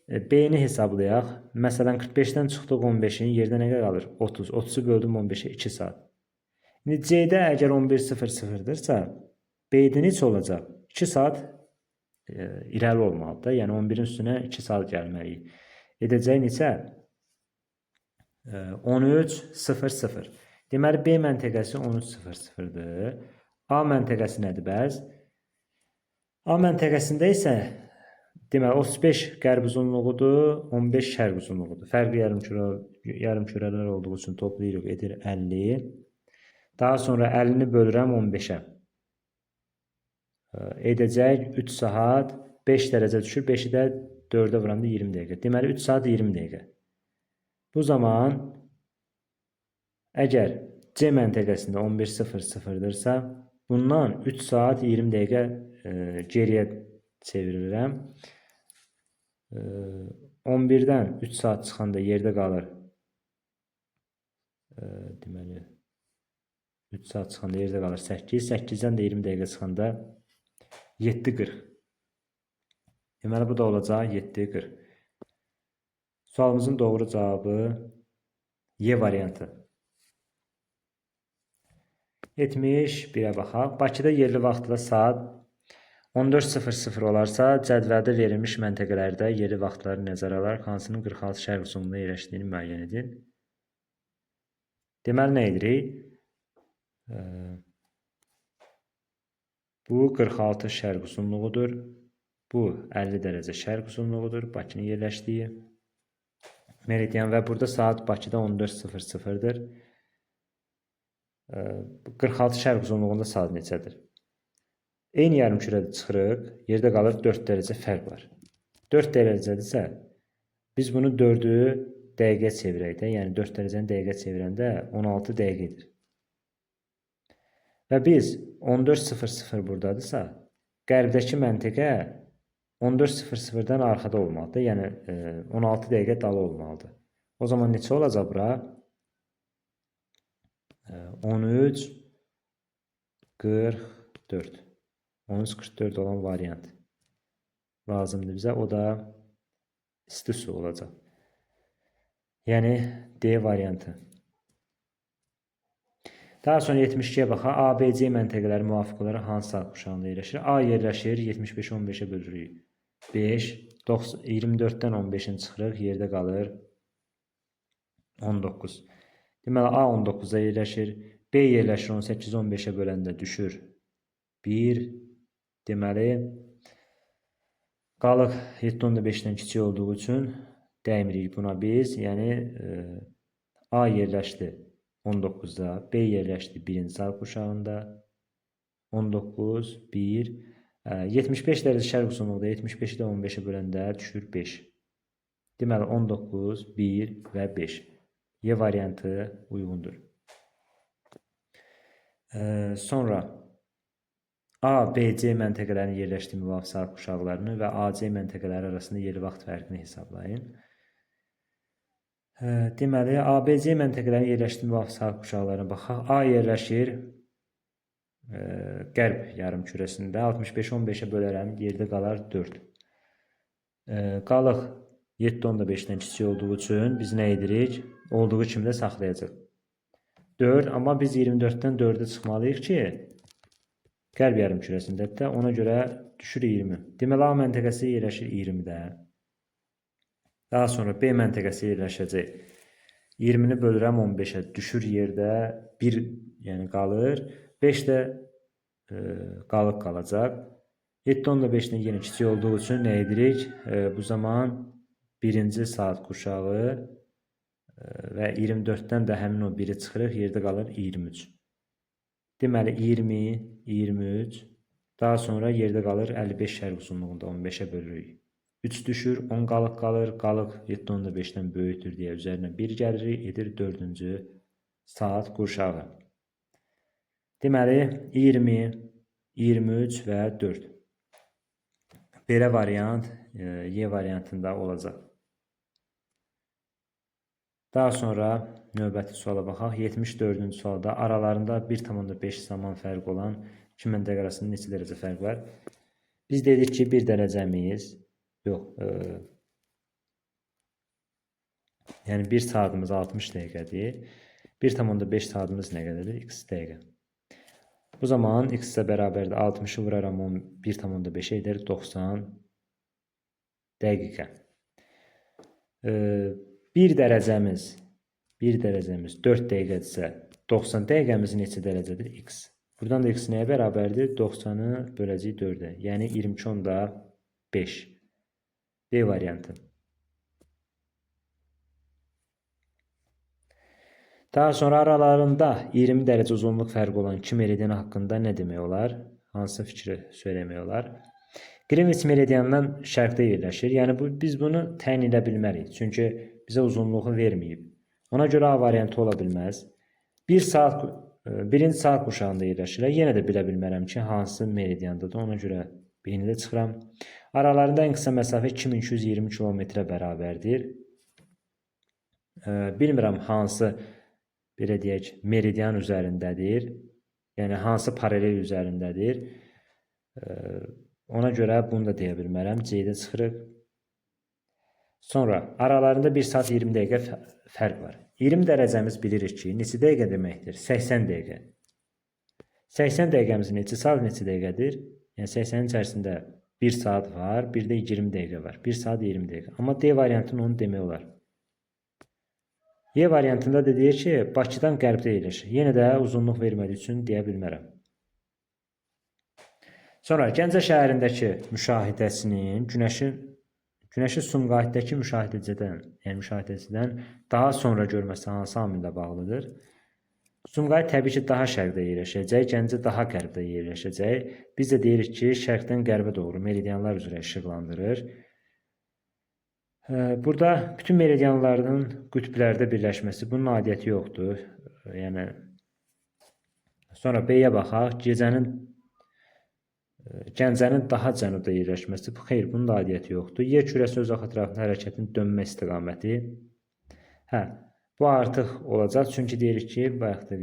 B-ni hesablayaq. Məsələn, 45-dən çıxdıq 15-in, yerdə nə qalır? 30. 30-u böldüm 15-ə 2 saat. İndi C-də əgər 11:00-dırsa, B-də neçə olacaq? 2 saat irəli olmalıdır. Yəni 11-in üstünə 2 saat gəlməliyik. Edəcək neçə? 13:00. Deməli, B məntəqəsi 13:00-dır. A məntəqəsi nədir bəs? A məntəqəsində isə Deməli 35 qərb uzunluğudur, 15 şərq uzunluğudur. Fərqli yarımkürələr olduğu üçün toplayırıq edir 50. Daha sonra 50-ni bölürəm 15-ə. Edəcək 3 saat 5 dərəcə düşür. 5-i də 4-ə vuranda 20 dəqiqə. Deməli 3 saat 20 dəqiqə. Bu zaman əgər C məntəqəsində 11:00-dırsa, bundan 3 saat 20 dəqiqə geriyə çevirirəm. 11-dən 3 saat çıxanda yerdə qalır. Deməli 3 saat çıxanda yerdə qalır 8. 8-dən də 20 dəqiqə çıxanda 7:40. Deməli bu da olacaq 7:40. Sualımızın doğru cavabı Y variantı. 71-ə baxaq. Bakıda yerli vaxtla saat 14:00 olarsa, cədvəldə verilmiş məntəqələrdə yerli vaxtları nəzərə alaraq hansının 46 şərq uzunluğunda yerləşdiyini müəyyən edin. Deməli nə edirik? Bu 46 şərq uzunluğudur. Bu 50 dərəcə şərq uzunluğudur. Bakının yerləşdiyi meridian və burada saat Bakıda 14:00-dır. 46 şərq uzunluğunda saat neçədir? Eyni yarımkürədə çıxırıq. Yerdə qalır 4 dərəcə fərq var. 4 dərəcədirsə, biz bunu 4-ü dəqiqə çevirək də. Yəni 4 dərəcəni dəqiqə çevirəndə 16 dəqiqədir. Və biz 14:00 buradadırsa, qərbdəki məntəqə 14:00-dan arxada olmalıdır. Yəni 16 dəqiqə dalı olmalıdır. O zaman neçə olacaq bura? 13:44. 13:44 olan variant lazımdır bizə. O da isti su olacaq. Yəni D variantı. Daha sonra 72-yə baxaq. A, B, C məntəqələri müvafiq olaraq hansı saat qurşağında yerləşir? A yerləşir, 75-i 15-ə bölürük. 5, 24-dən 15-in çıxırıq, yerdə qalır 19. Deməli A 19-da yerləşir. B yerləşir, 18-i 15-ə böləndə düşür 1. Deməli qalıq 7.5-dən kiçik olduğu üçün dəymirik buna biz. Yəni A yerləşdi 19-da, B yerləşdi 1-ci saat qurşağında. 19, 1, 75 dərəcə şərq uzunluğunda 75-i də 15-ə böləndə düşür 5. Deməli 19, 1 və 5. Y variantı uyğundur. Sonra A, B, C məntəqələrinin yerləşdiyi müvafiq saat qurşaqlarını və A, C məntəqələri arasında yerli vaxt fərqini hesablayın. Deməli, A, B, C məntəqələrinin yerləşdiyi müvafiq saat qurşaqlarına baxaq. A yerləşir qərb yarımkürəsində. 65-i 15-ə bölərəm, yerdə qalar 4. Qalıq 7.5-dən kiçik olduğu üçün biz nə edirik? Olduğu kimi də saxlayacaq. 4, amma biz 24-dən 4-ə çıxmalıyıq ki, qərb yarımkürəsində də ona görə düşür 20. Deməli, A məntəqəsi yerləşir 20-də. Daha sonra B məntəqəsi yerləşəcək. 20-ni bölürəm 15-ə, düşür yerdə 1, yəni qalır. 5 də qalıq qalacaq. 7.5-dən yenə kiçik olduğu üçün nə edirik? Bu zaman 1-ci saat qurşağı və 24-dən də həmin o 1-i çıxırıq, yerdə qalır 23. Deməli 20, 23, daha sonra yerdə qalır 55 şərq uzunluğunda 15-ə bölürük. 3 düşür, 10 qalıq qalır, qalıq 7.5-dən böyükdür deyə üzərinə 1 gəlirik, edir 4-cü saat qurşağı. Deməli 20, 23 və 4. Belə variant Y variantında olacaq. Daha sonra növbəti suala baxaq. 74-cü sualda aralarında 1,5 zaman fərq olan iki məntəqə arasında neçə dərəcə fərq var? Biz dedik ki, 1 dərəcəmiz, yəni 1 saatımız 60 dəqiqədir. 1,5 saatımız nə qədərdir? X dəqiqə. Bu zaman X isə bərabərdir 60-ı vuraram 1,5-ə edir 90 dəqiqə. 1 dərəcəmiz 4 dəqiqədirsə 90 dəqiqəmiz neçə dərəcədir? X. Buradan da X nəyə bərabərdir? 90-ı böləcək 4-ə. Yəni 22,5. D variantı. Daha sonra aralarında 20 derece uzunluk fərqi olan iki meridian haqqında nə demək olar? Hansı fikri söyləmək olar? Greenwich meridiandan şərqdə yerləşir. Yəni biz bunu təyin edə bilmərik. Çünki bizə uzunluğu verməyib. Ona görə A variantı ola bilməz. Birinci saat quşağında yerləşirlər. Yenə də bilə bilmərəm ki, hansı meridiandadır. Ona görə birini də çıxıram. Aralarında ən qısa məsafə 2220 kilometrə bərabərdir. Bilmirəm hansı belə deyək, meridian üzərindədir. Yəni hansı paralel üzərindədir. Ona görə bunu da deyə bilmərəm. C-də çıxırıq. Sonra aralarında 1 saat 20 dəqiqə fərq var. 20 dərəcəmiz bilirik ki, neçə dəqiqə deməkdir? 80 dəqiqə. 80 dəqiqəmiz neçə saat, neçə dəqiqədir? Yəni 80-in içərisində 1 saat var, bir də 20 dəqiqə var. 1 saat 20 dəqiqə. Amma D variantını onu demək olar. Y variantında da deyir ki, Bakıdan qərbdə yerləşir. Yenə də uzunluq vermədiyi üçün deyə bilmərəm. Sonra Gəncə şəhərindəki müşahidəsinin Günəşi Sumqayıtdakı müşahidəçidən daha sonra görməsi hansı amillə bağlıdır? Sumqayıt təbii ki, daha şərqdə yerləşəcək, Gəncə daha qərbdə yerləşəcək. Biz də deyirik ki, şərqdən qərbə doğru meridianlar üzrə işıqlandırır. Burada bütün meridianların qütblərdə birləşməsi bunun aidiyyəti yoxdur. Yəni sonra B-yə baxaq. Gəncənin daha cənubda yerləşməsi. Xeyr, bunun da aidiyyəti yoxdur. Yer kürəsi öz axı ətrafında hərəkətin dönmə istiqaməti. Bu artıq olacaq. Çünki deyirik ki, bayaq da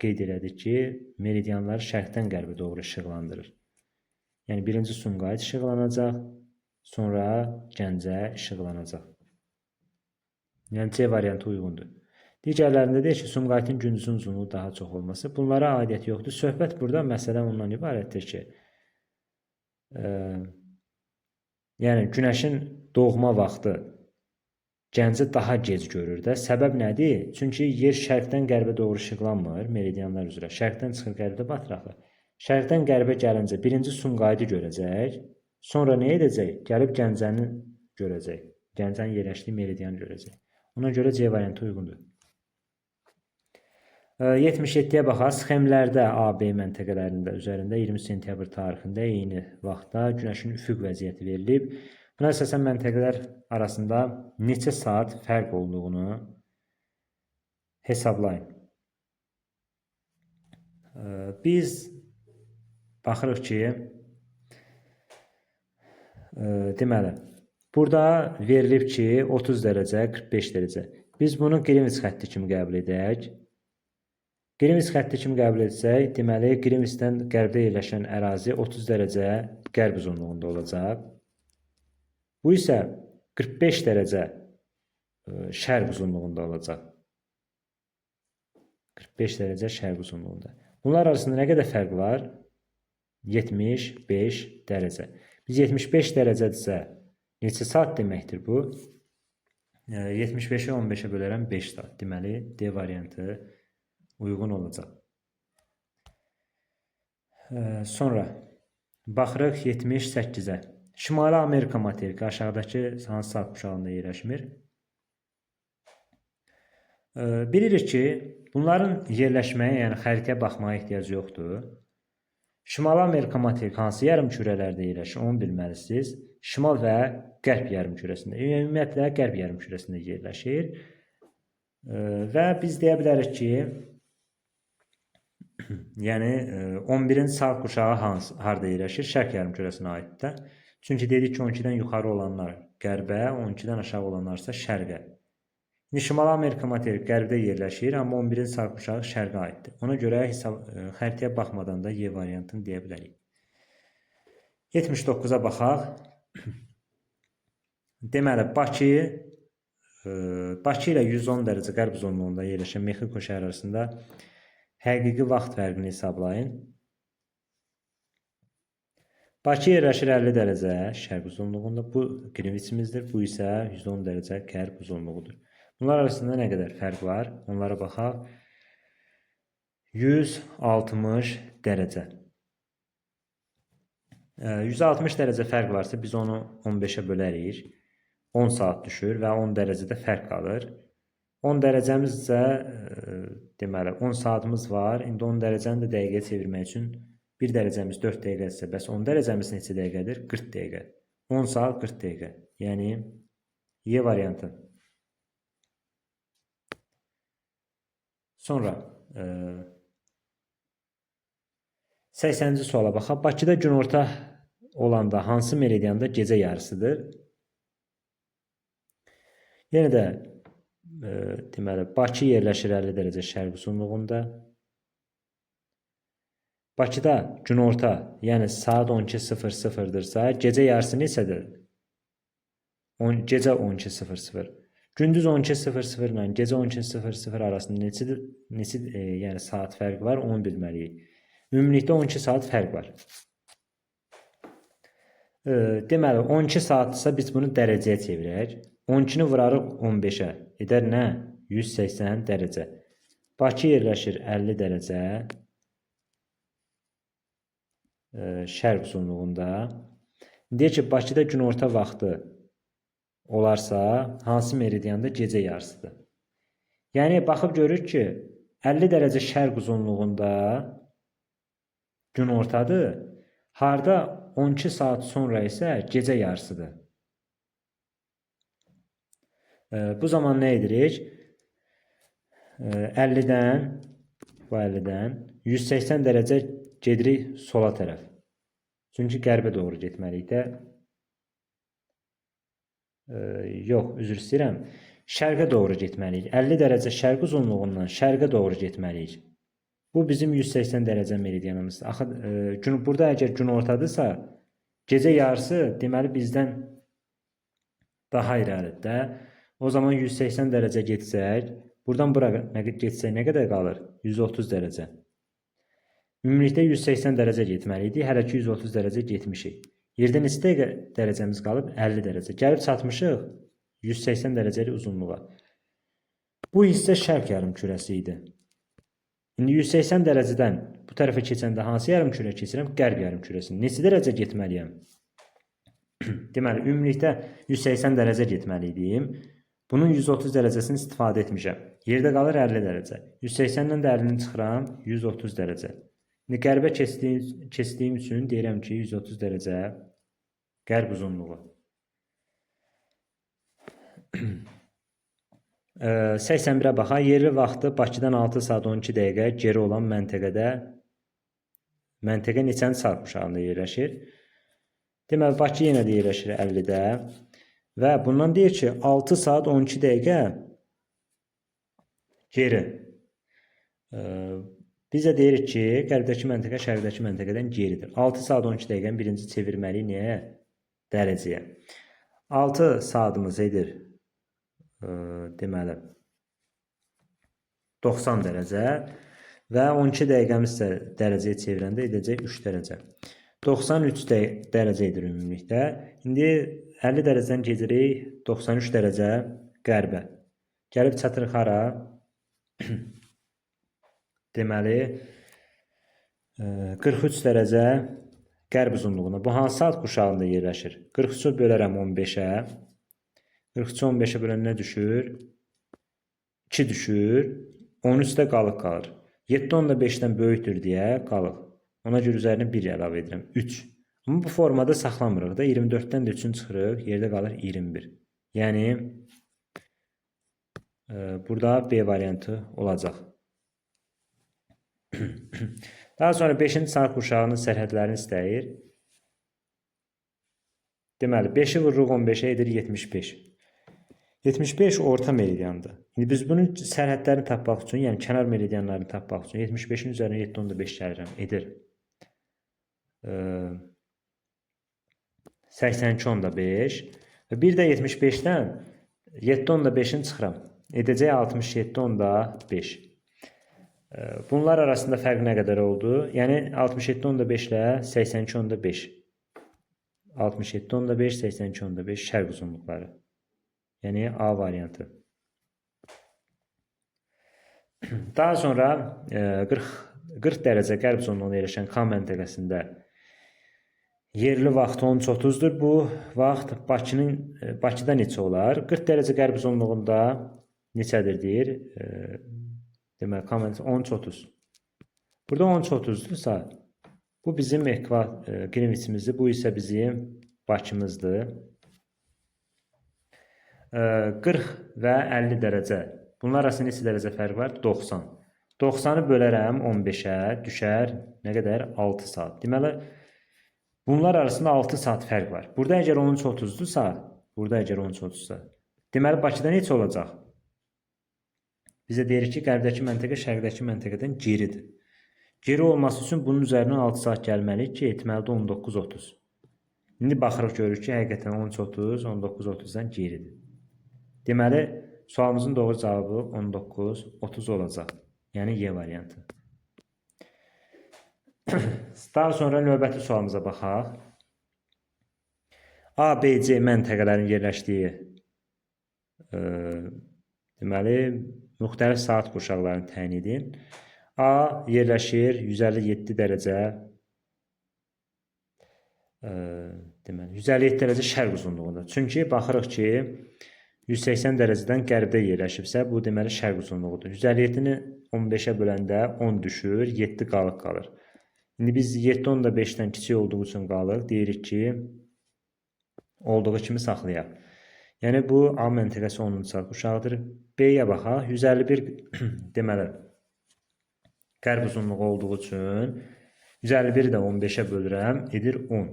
qeyd elədik ki, meridianları şərqdən qərbə doğru işıqlandırır. Yəni birinci Sumqayıt işıqlanacaq. Sonra Gəncə işıqlanacaq. Yəni C variantı uyğundur. Digərlərində deyir ki, Sumqayıtın gündüzün uzunluğu daha çox olması. Bunlara aidiyyəti yoxdur. Söhbət burada məsələ ondan ibarətdir ki, yəni günəşin doğma vaxtı Gəncə daha gec görür də. Səbəb nədir? Çünki yer şərqdən qərbə doğru işıqlanmır meridianlar üzrə. Şərqdən çıxır, qərbdə batıraqlar. Şərqdən qərbə gəlincə birinci Sumqayıtı görəcək. Sonra nə edəcək? Gəlib Gəncəni görəcək. Gəncənin yerləşdiyi meridianı görəcək. Ona görə C variantı uyğundur. 77-yə baxaq. Sxemlərdə AB məntəqələrində üzərində 20 sentyabr tarixində eyni vaxtda günəşin üfüq vəziyyəti verilib. Buna əsasən məntəqələr arasında neçə saat fərq olduğunu hesablayın. Biz baxırıq ki, deməli, burada verilib ki, 30 dərəcə, 45 dərəcə. Biz bunu Greenwich xətti kimi qəbul edək. Greenwich xətti kimi qəbul etsək, deməli, Greenwichdən qərbdə yerləşən ərazi 30 dərəcə qərb uzunluğunda olacaq. Bu isə 45 dərəcə şərq uzunluğunda olacaq. 45 dərəcə şərq uzunluğunda. Bunlar arasında nə qədər fərq var? 75 dərəcə. Biz 75 dərəcədirsə neçə saat deməkdir bu? 75-i 15-ə bölərəm 5 saat. Deməli, D variantı uyğun olacaq. Sonra baxırıq 78-ə. Şimali Amerika materiki aşağıdakı hansı saat quşağında yerləşmir? Bilirik ki, bunların yerləşməyə, yəni xəritəyə baxmaya ehtiyac yoxdur. Şimali Amerika materiki hansı yarımkürələrdə yerləşir, onu bilməlisiniz. Şimal və qərb yarımkürəsində, ümumiyyətlə qərb yarımkürəsində yerləşir. Və biz deyə bilərik ki, yəni 11-ci saat quşağı harda yerləşir? Şərq yarımkürəsinə aiddir. Çünki dedik ki, 12-dən yuxarı olanlar qərbə, 12-dən aşağı olanlar isə şərqə. Şimali Amerika materiki qərbdə yerləşir, amma 11-ci saat quşağı şərqə aiddir. Ona görə xəritəyə baxmadan da Y variantını deyə bilərik. 79-a baxaq. Deməli, Bakı ilə 110 dərəcə qərb uzunluğunda yerləşən Mexiko şəhəri arasında həqiqi vaxt fərqini hesablayın. Bakı yerləşir 50 dərəcə şərq uzunluğunda. Bu Greenwichimizdir. Bu isə 110 dərəcə qərb uzunluğudur. Bunlar arasında nə qədər fərq var? Onlara baxaq. 160 dərəcə. 160 dərəcə fərq varsa biz onu 15-ə bölərik. 10 saat düşür və 10 dərəcədə fərq qalır. 10 dərəcəmiz isə deməli 10 saatımız var. İndi 10 dərəcəni də dəqiqəyə çevirmək üçün 1 dərəcəmiz 4 dəqiqədirsə, bəs 10 dərəcəmiz neçə dəqiqədir? 40 dəqiqə. 10 saat 40 dəqiqə. Yəni Y variantı. Sonra 80-ci suala baxaq. Bakıda günorta olanda hansı meridianda gecə yarısıdır? Yenə də deməli Bakı yerləşir 50 dərəcə şərq uzunluğunda. Bakıda günorta, yəni saat 12:00-dırsa, gecə yarısı neçədir? Gecə 12:00. Gündüz 12:00 ilə gecə 12:00 arasında neçə yəni saat fərq var, onu bilməliyik. Ümumilikdə 12 saat fərq var. Deməli 12 saatdırsa biz bunu dərəcəyə çevirək. 12-ni vurarıq 15-ə. Edər nə? 180 dərəcə. Bakı yerləşir 50 dərəcə şərq uzunluğunda. Deyək ki, Bakıda günorta vaxtı olarsa, hansı meridianda gecə yarısıdır? Yəni, baxıb görürük ki, 50 dərəcə şərq uzunluğunda günortadır. Harda 12 saat sonra isə gecə yarısıdır. Bu zaman nə edirik? 50-dən 180 dərəcə gedirik sola tərəf. Çünki qərbə doğru getməliyik də. Yox, üzr istəyirəm. Şərqə doğru getməliyik. 50 dərəcə şərq uzunluğundan şərqə doğru getməliyik. Bu bizim 180 dərəcə meridianımızdır. Axı burada əgər günortadırsa, gecə yarısı deməli bizdən daha irəlidə. O zaman 180 dərəcə getsək, buradan bura getsək nə qədər qalır? 130 dərəcə. Ümumilikdə 180 dərəcə getməliydik. Hələ ki 130 dərəcə getmişik. Yerdə neçə dərəcəmiz qalıb? 50 dərəcə. Gəlib çatmışıq 180 dərəcəlik uzunluğa. Bu hissə şərq yarımkürəsi idi. İndi 180 dərəcədən bu tərəfə keçəndə hansı yarımkürə keçirəm? Qərb yarımkürəsini. Neçə dərəcə getməliyəm? Deməli, ümumilikdə 180 dərəcə getməliydim. Bunun 130 dərəcəsini istifadə etmişəm. Yerdə qalır 50 dərəcə. 180-dən də 50-ni çıxıram, 130 dərəcə. İndi qərbə keçdiyim üçün deyirəm ki, 130 dərəcə qərb uzunluğu. 81-ə baxaq. Yerli vaxtı Bakıdan 6 saat 12 dəqiqə geri olan məntəqə neçənci saat quşağında yerləşir? Deməli, Bakı yenə də yerləşir 50-də və bundan deyir ki, 6 saat 12 dəqiqə geri. Bizə deyirik ki, qərbdəki məntəqə şərqdəki məntəqədən geridir. 6 saat 12 dəqiqəni birinci çevirməliyik nəyə? Dərəcəyə. 6 saatımız edir deməli 90 dərəcə və 12 dəqiqəmiz isə dərəcəyə çevirəndə edəcək 3 dərəcə. 93 dərəcə edir ümumilikdə. İndi 50 dərəcədən gedirik 93 dərəcə qərbə. Gəlib çatırıq hara? Deməli 43 dərəcə qərb uzunluğuna. Bu hansı saat quşağında yerləşir? 43-ü bölərəm 15-ə. 43-ü 15-ə bölən nə düşür? 2 düşür. 13-də qalıq qalır. 7-5-dən böyükdür deyə qalıq. Ona görə üzərinə 1 əlavə edirəm. 3. Amma bu formada saxlamırıq da. 24-dən də 3-ünü çıxırıq. Yerdə qalır 21. Yəni burada B variantı olacaq. Daha sonra 5-ci saat quşağının sərhədlərini istəyir. Deməli, 5-i vururuq 15-ə edir 75. 75 orta meridiandır. İndi biz bunun sərhədlərini tapmaq üçün, yəni kənar meridianlarını tapmaq üçün 75-in üzərinə 7-5 gəlirəm, edir 82-5 və bir də 75-dən 7-5-ini çıxıram. Edəcək 67-5. Bunlar arasında fərq nə qədər oldu? Yəni 67-5 ilə 82-5. 67-5, 82-5 şərq uzunluqları. Yəni A variantı. Daha sonra 40 dərəcə qərb uzunluğunda yerləşən K məntəqəsində Yerli vaxt 13:30-dur. Bu vaxt Bakıda neçə olar? 40 dərəcə qərb uzunluğunda neçədir deyir. Deməli, komment 13:30. Burada 13:30-dursa, bu bizim Greenwich'imizdir. Bu isə bizim Bakımızdır. 40 və 50 dərəcə. Bunlar arasında neçə dərəcə fərq var? 90. 90-ı bölərəm 15-ə, düşər nə qədər? 6 saat. Deməli, bunlar arasında 6 saat fərq var. Burada əgər 13:30-dursa, deməli Bakıda neçə olacaq? Bizə deyir ki, qərbdəki məntəqə şərqdəki məntəqədən geridir. Geri olması üçün bunun üzərindən 6 saat gəlməliyik ki, etməlidir 19:30. İndi baxırıq görürük ki, həqiqətən 13:30, 19:30-dan geridir. Deməli, sualımızın doğru cavabı 19:30 olacaq. Yəni Y variantı. Daha sonra növbəti sualımıza baxaq. A, B, C məntəqələrin yerləşdiyi deməli, müxtəlif saat qurşaqlarını təyin edin. A yerləşir 157 dərəcə deməli 157 dərəcə şərq uzunluğunda. Çünki baxırıq ki, 180 dərəcədən qərbdə yerləşibsə, bu deməli şərq uzunluğudur. 157-ni 15-ə böləndə 10 düşür, 7 qalıq qalır. İndi biz 7 10 da 5-dən kiçik olduğu üçün qalıq. Deyirik ki, olduğu kimi saxlayaq. Yəni bu A məntəqəsi 10-cu saat qurşağıdır. B-yə baxaq. 151 deməli qərb uzunluğu olduğu üçün 151-i də 15-ə bölürəm, edir 10.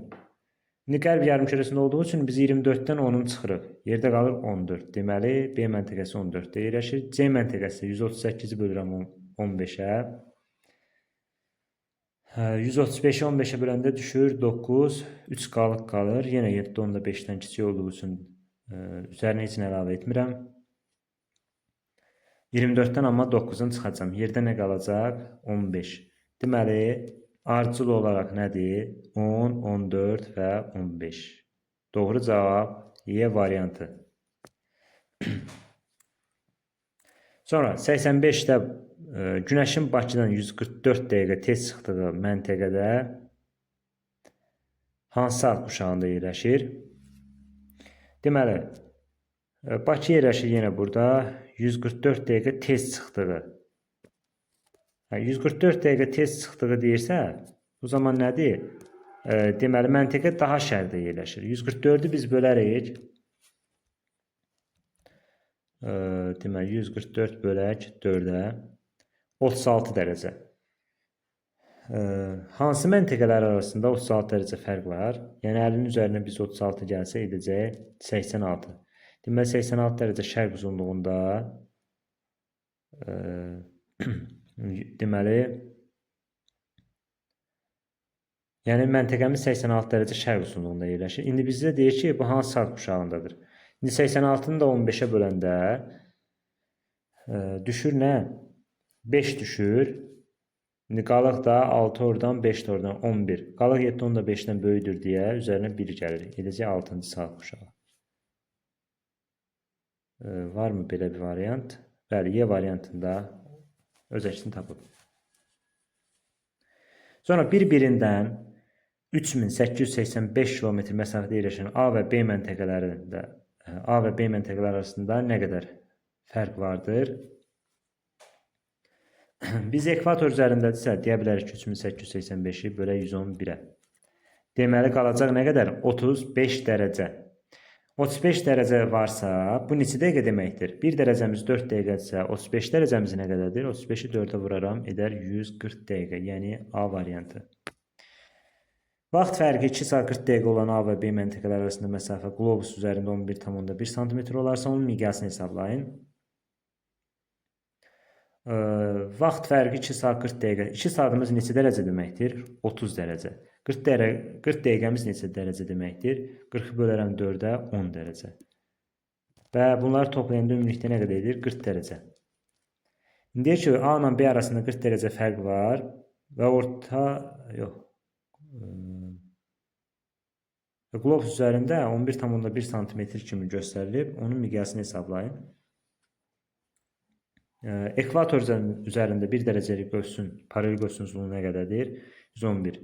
İndi qərb yarımkürəsində olduğu üçün biz 24-dən 10-u çıxırıq. Yerdə qalır 14. Deməli B məntəqəsi 14-də yerləşir. C məntəqəsi 138-i bölürəm 15-ə. 135-i 15-ə böləndə düşür 9, 3 qalıq qalır. Yenə 7 10 da 5-dən kiçik olduğu üçün üzərinə heç nə əlavə etmirəm. 24-dən amma 9-un çıxacam. Yerdə nə qalacaq? 15. Deməli, ardıcıl olaraq nədir? 10, 14 və 15. Doğru cavab Y variantı. Sonra 85-də Günəşin Bakıdan 144 dəqiqə tez çıxdığı məntəqədə hansı saat qurşağında yerləşir? Deməli, Bakı yerləşir yenə burada 144 dəqiqə tez çıxdığı. 144 dəqiqə tez çıxdığı deyirsə, o zaman nədir? Deməli, məntəqə daha şərqdə yerləşir. 144-ü biz bölərik. Deməli, 144 bölək 4-ə 36 dərəcə. Hansı məntəqələr arasında 36 dərəcə fərq var? Yəni 50-nin üzərinə biz 36 gəlsə edəcək 86. Deməli 86 dərəcə şərq uzunluğunda deməli yəni məntəqəmiz 86 dərəcə şərq uzunluğunda yerləşir. İndi bizdə deyir ki, bu hansı saat qurşağındadır? İndi 86-nı da 15-ə böləndə düşür nə? 5 düşür. İndi qalıq da 6 oradan, 5 də oradan 11. Qalıq 7 10 da 5-dən böyüdür deyə üzərinə 1 gəlir. Edəcək 6-cı saat qurşağı. Varmı belə bir variant? Bəli, Y variantında öz əksini tapıb. Sonra bir-birindən 3885 km məsafədə yerləşən A və B məntəqələrində A və B məntəqələr arasında nə qədər fərq vardır? Biz ekvator üzərindədirsə, deyə bilərik ki, 3885-i bölə 111-ə. Deməli, qalacaq nə qədər? 35 dərəcə. 35 dərəcə varsa, bu neçə dəqiqə deməkdir? 1 dərəcəmiz 4 dəqiqədirsə, 35 dərəcəmiz nə qədərdir? 35-i 4-ə vuraram, edər 140 dəqiqə, yəni A variantı. Vaxt fərqi 2 saat 40 dəqiqə olan A və B məntəqələr arasında məsafə qlobus üzərində 11,1 cm olarsa, onun miqyasını hesablayın. Vaxt fərqi 2 saat 40 dəqiqə. 2 saatımız neçə dərəcə deməkdir? 30 dərəcə. 40 dəqiqəmiz neçə dərəcə deməkdir? 40-ı bölərəm 4-ə 10 dərəcə. Və bunları toplayanda ümumilikdə nə qədər edir? 40 dərəcə. İndi deyək ki, A ilə B arasında 40 dərəcə fərq var və orta qlobus üzərində 11,1 cm kimi göstərilib. Onun miqyasını hesablayın. Ekvator üzərində 1 dərəcəlik qövsün, paralel qövsün uzunluğu nə qədərdir? 111.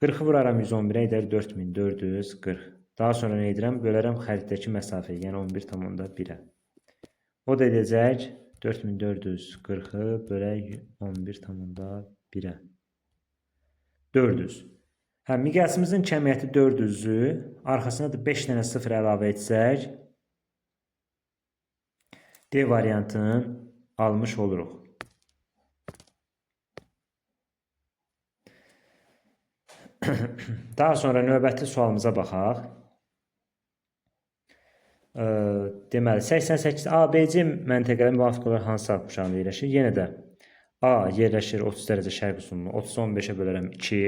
40-ı vuraram 111-ə edir 4440. Daha sonra nə edirəm? Bölərəm xəritdəki məsafəyə, yəni 11,1-ə. O da edəcək 4440-ı bölək 11,1-ə. 400. Hə, miqyasımızın kəmiyyəti 400-dür. Arxasına da 5 dənə 0 əlavə etsək, D variantını almış oluruq. Daha sonra növbəti sualımıza baxaq. Deməli, 88 ABC məntəqələrə müvafiq olaraq hansı saat quşağında yerləşir? Yenə də A yerləşir 30 dərəcə şərq üsulunda, 30-u 15-ə bölərəm 2.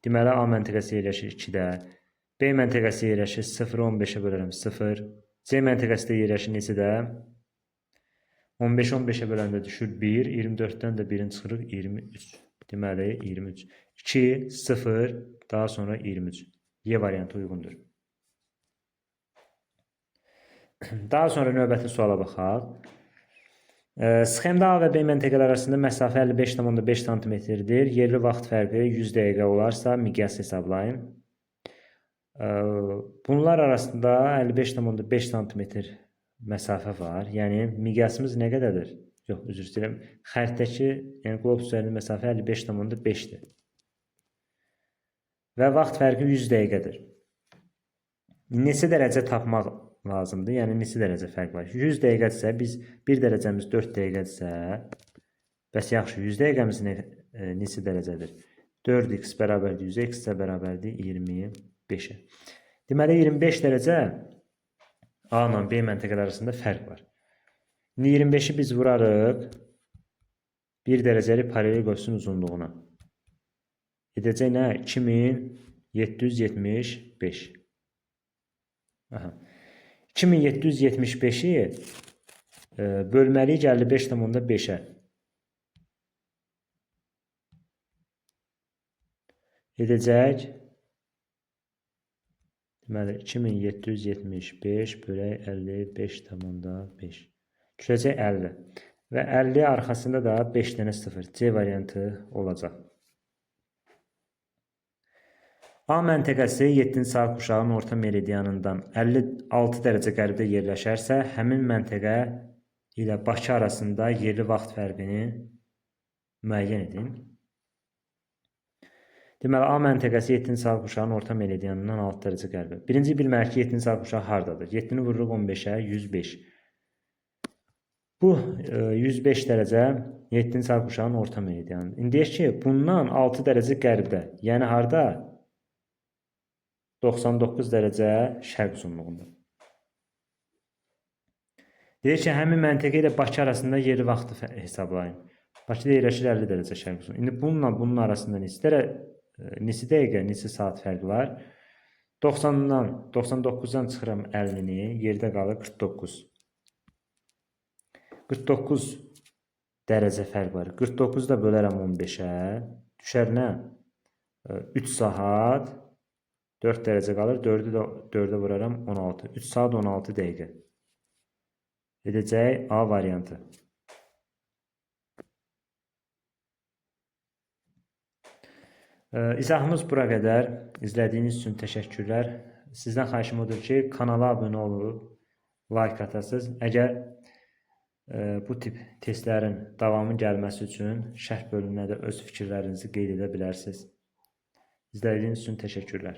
Deməli, A məntəqəsi yerləşir 2-də. B məntəqəsi yerləşir 0-ı 15-ə bölərəm 0. C məntəqəsi də yerləşir neçədə? 15-i 15-ə böləndə düşür 1. 24-dən də 1-in çıxırıq 23. Deməli, 23. 2, 0, daha sonra 23. Y variantı uyğundur. Daha sonra növbəti suala baxaq. Sxemdə A və B məntəqələr arasında məsafə 55,5 cm-dir. Yerli vaxt fərqi 100 dəqiqə olarsa miqyas hesablayın. Bunlar arasında 55,5 cm məsafə var. Yəni miqyasımız nə qədərdir? Yox, üzr istəyirəm. Xəritdəki, yəni qlobus üzərində məsafə 55,5-dir. Və vaxt fərqi 100 dəqiqədir. Neçə dərəcə tapmaq lazımdır? Yəni neçə dərəcə fərq var? 100 dəqiqədirsə, biz 1 dərəcəmiz 4 dəqiqədirsə, bəs yaxşı, 100 dəqiqəmiz neçə dərəcədir? 4x bərabərdir 100, x isə bərabərdir 25-ə. Deməli, 25 dərəcə A ilə B məntəqələr arasında fərq var. 25-i biz vurarıq 1 dərəcəli paralel qövsün uzunluğuna. Edəcək nə? 2775. Aha. 2775-i bölməliyik 55,5-ə. Edəcək. Deməli, 2775 bölək 55,5. Düşəcək 50. Və 50 arxasında da 5 dənə 0. C variantı olacaq. A məntəqəsi 7-ci saat quşağının orta meridianından 56 dərəcə qərbdə yerləşərsə, həmin məntəqə ilə Bakı arasında yerli vaxt fərqini müəyyən edin. Deməli, A məntəqəsi 7-ci saat quşağının orta meridianından 6 dərəcə qərbdə. Birinci bilməliyik ki, 7-ci saat quşağı hardadır? 7-ni vururuq 15-ə, 105. Bu 105 dərəcə 7-ci saat quşağının orta meridianıdır. İndi deyək ki, bundan 6 dərəcə qərbdə, yəni harda? 99 dərəcə şərq uzunluğunda. Deyir ki, həmin məntəqə ilə Bakı arasında yerli vaxtı hesablayın. Bakıda yerləşir 50 dərəcə şərq uzunluğunda. İndi bununla bunun arasında neçə dəqiqə, neçə saat fərq var? 90-dan, 99-dan çıxıram 50-ni, yerdə qalır 49. 49 dərəcə fərq var. 49 da bölərəm 15-ə. Düşər nə? 3 saat 4 dərəcə qalır. 4-ə vuraram 16. 3 saat 16 dəqiqə. Edəcək A variantı. İzahımız bura qədər. İzlədiyiniz üçün təşəkkürlər. Sizdən xahişim odur ki, kanala abunə olub, like atasınız. Əgər bu tip testlərin davamı gəlməsi üçün şərh bölümünə də öz fikirlərinizi qeyd edə bilərsiniz. İzlədiyiniz üçün təşəkkürlər.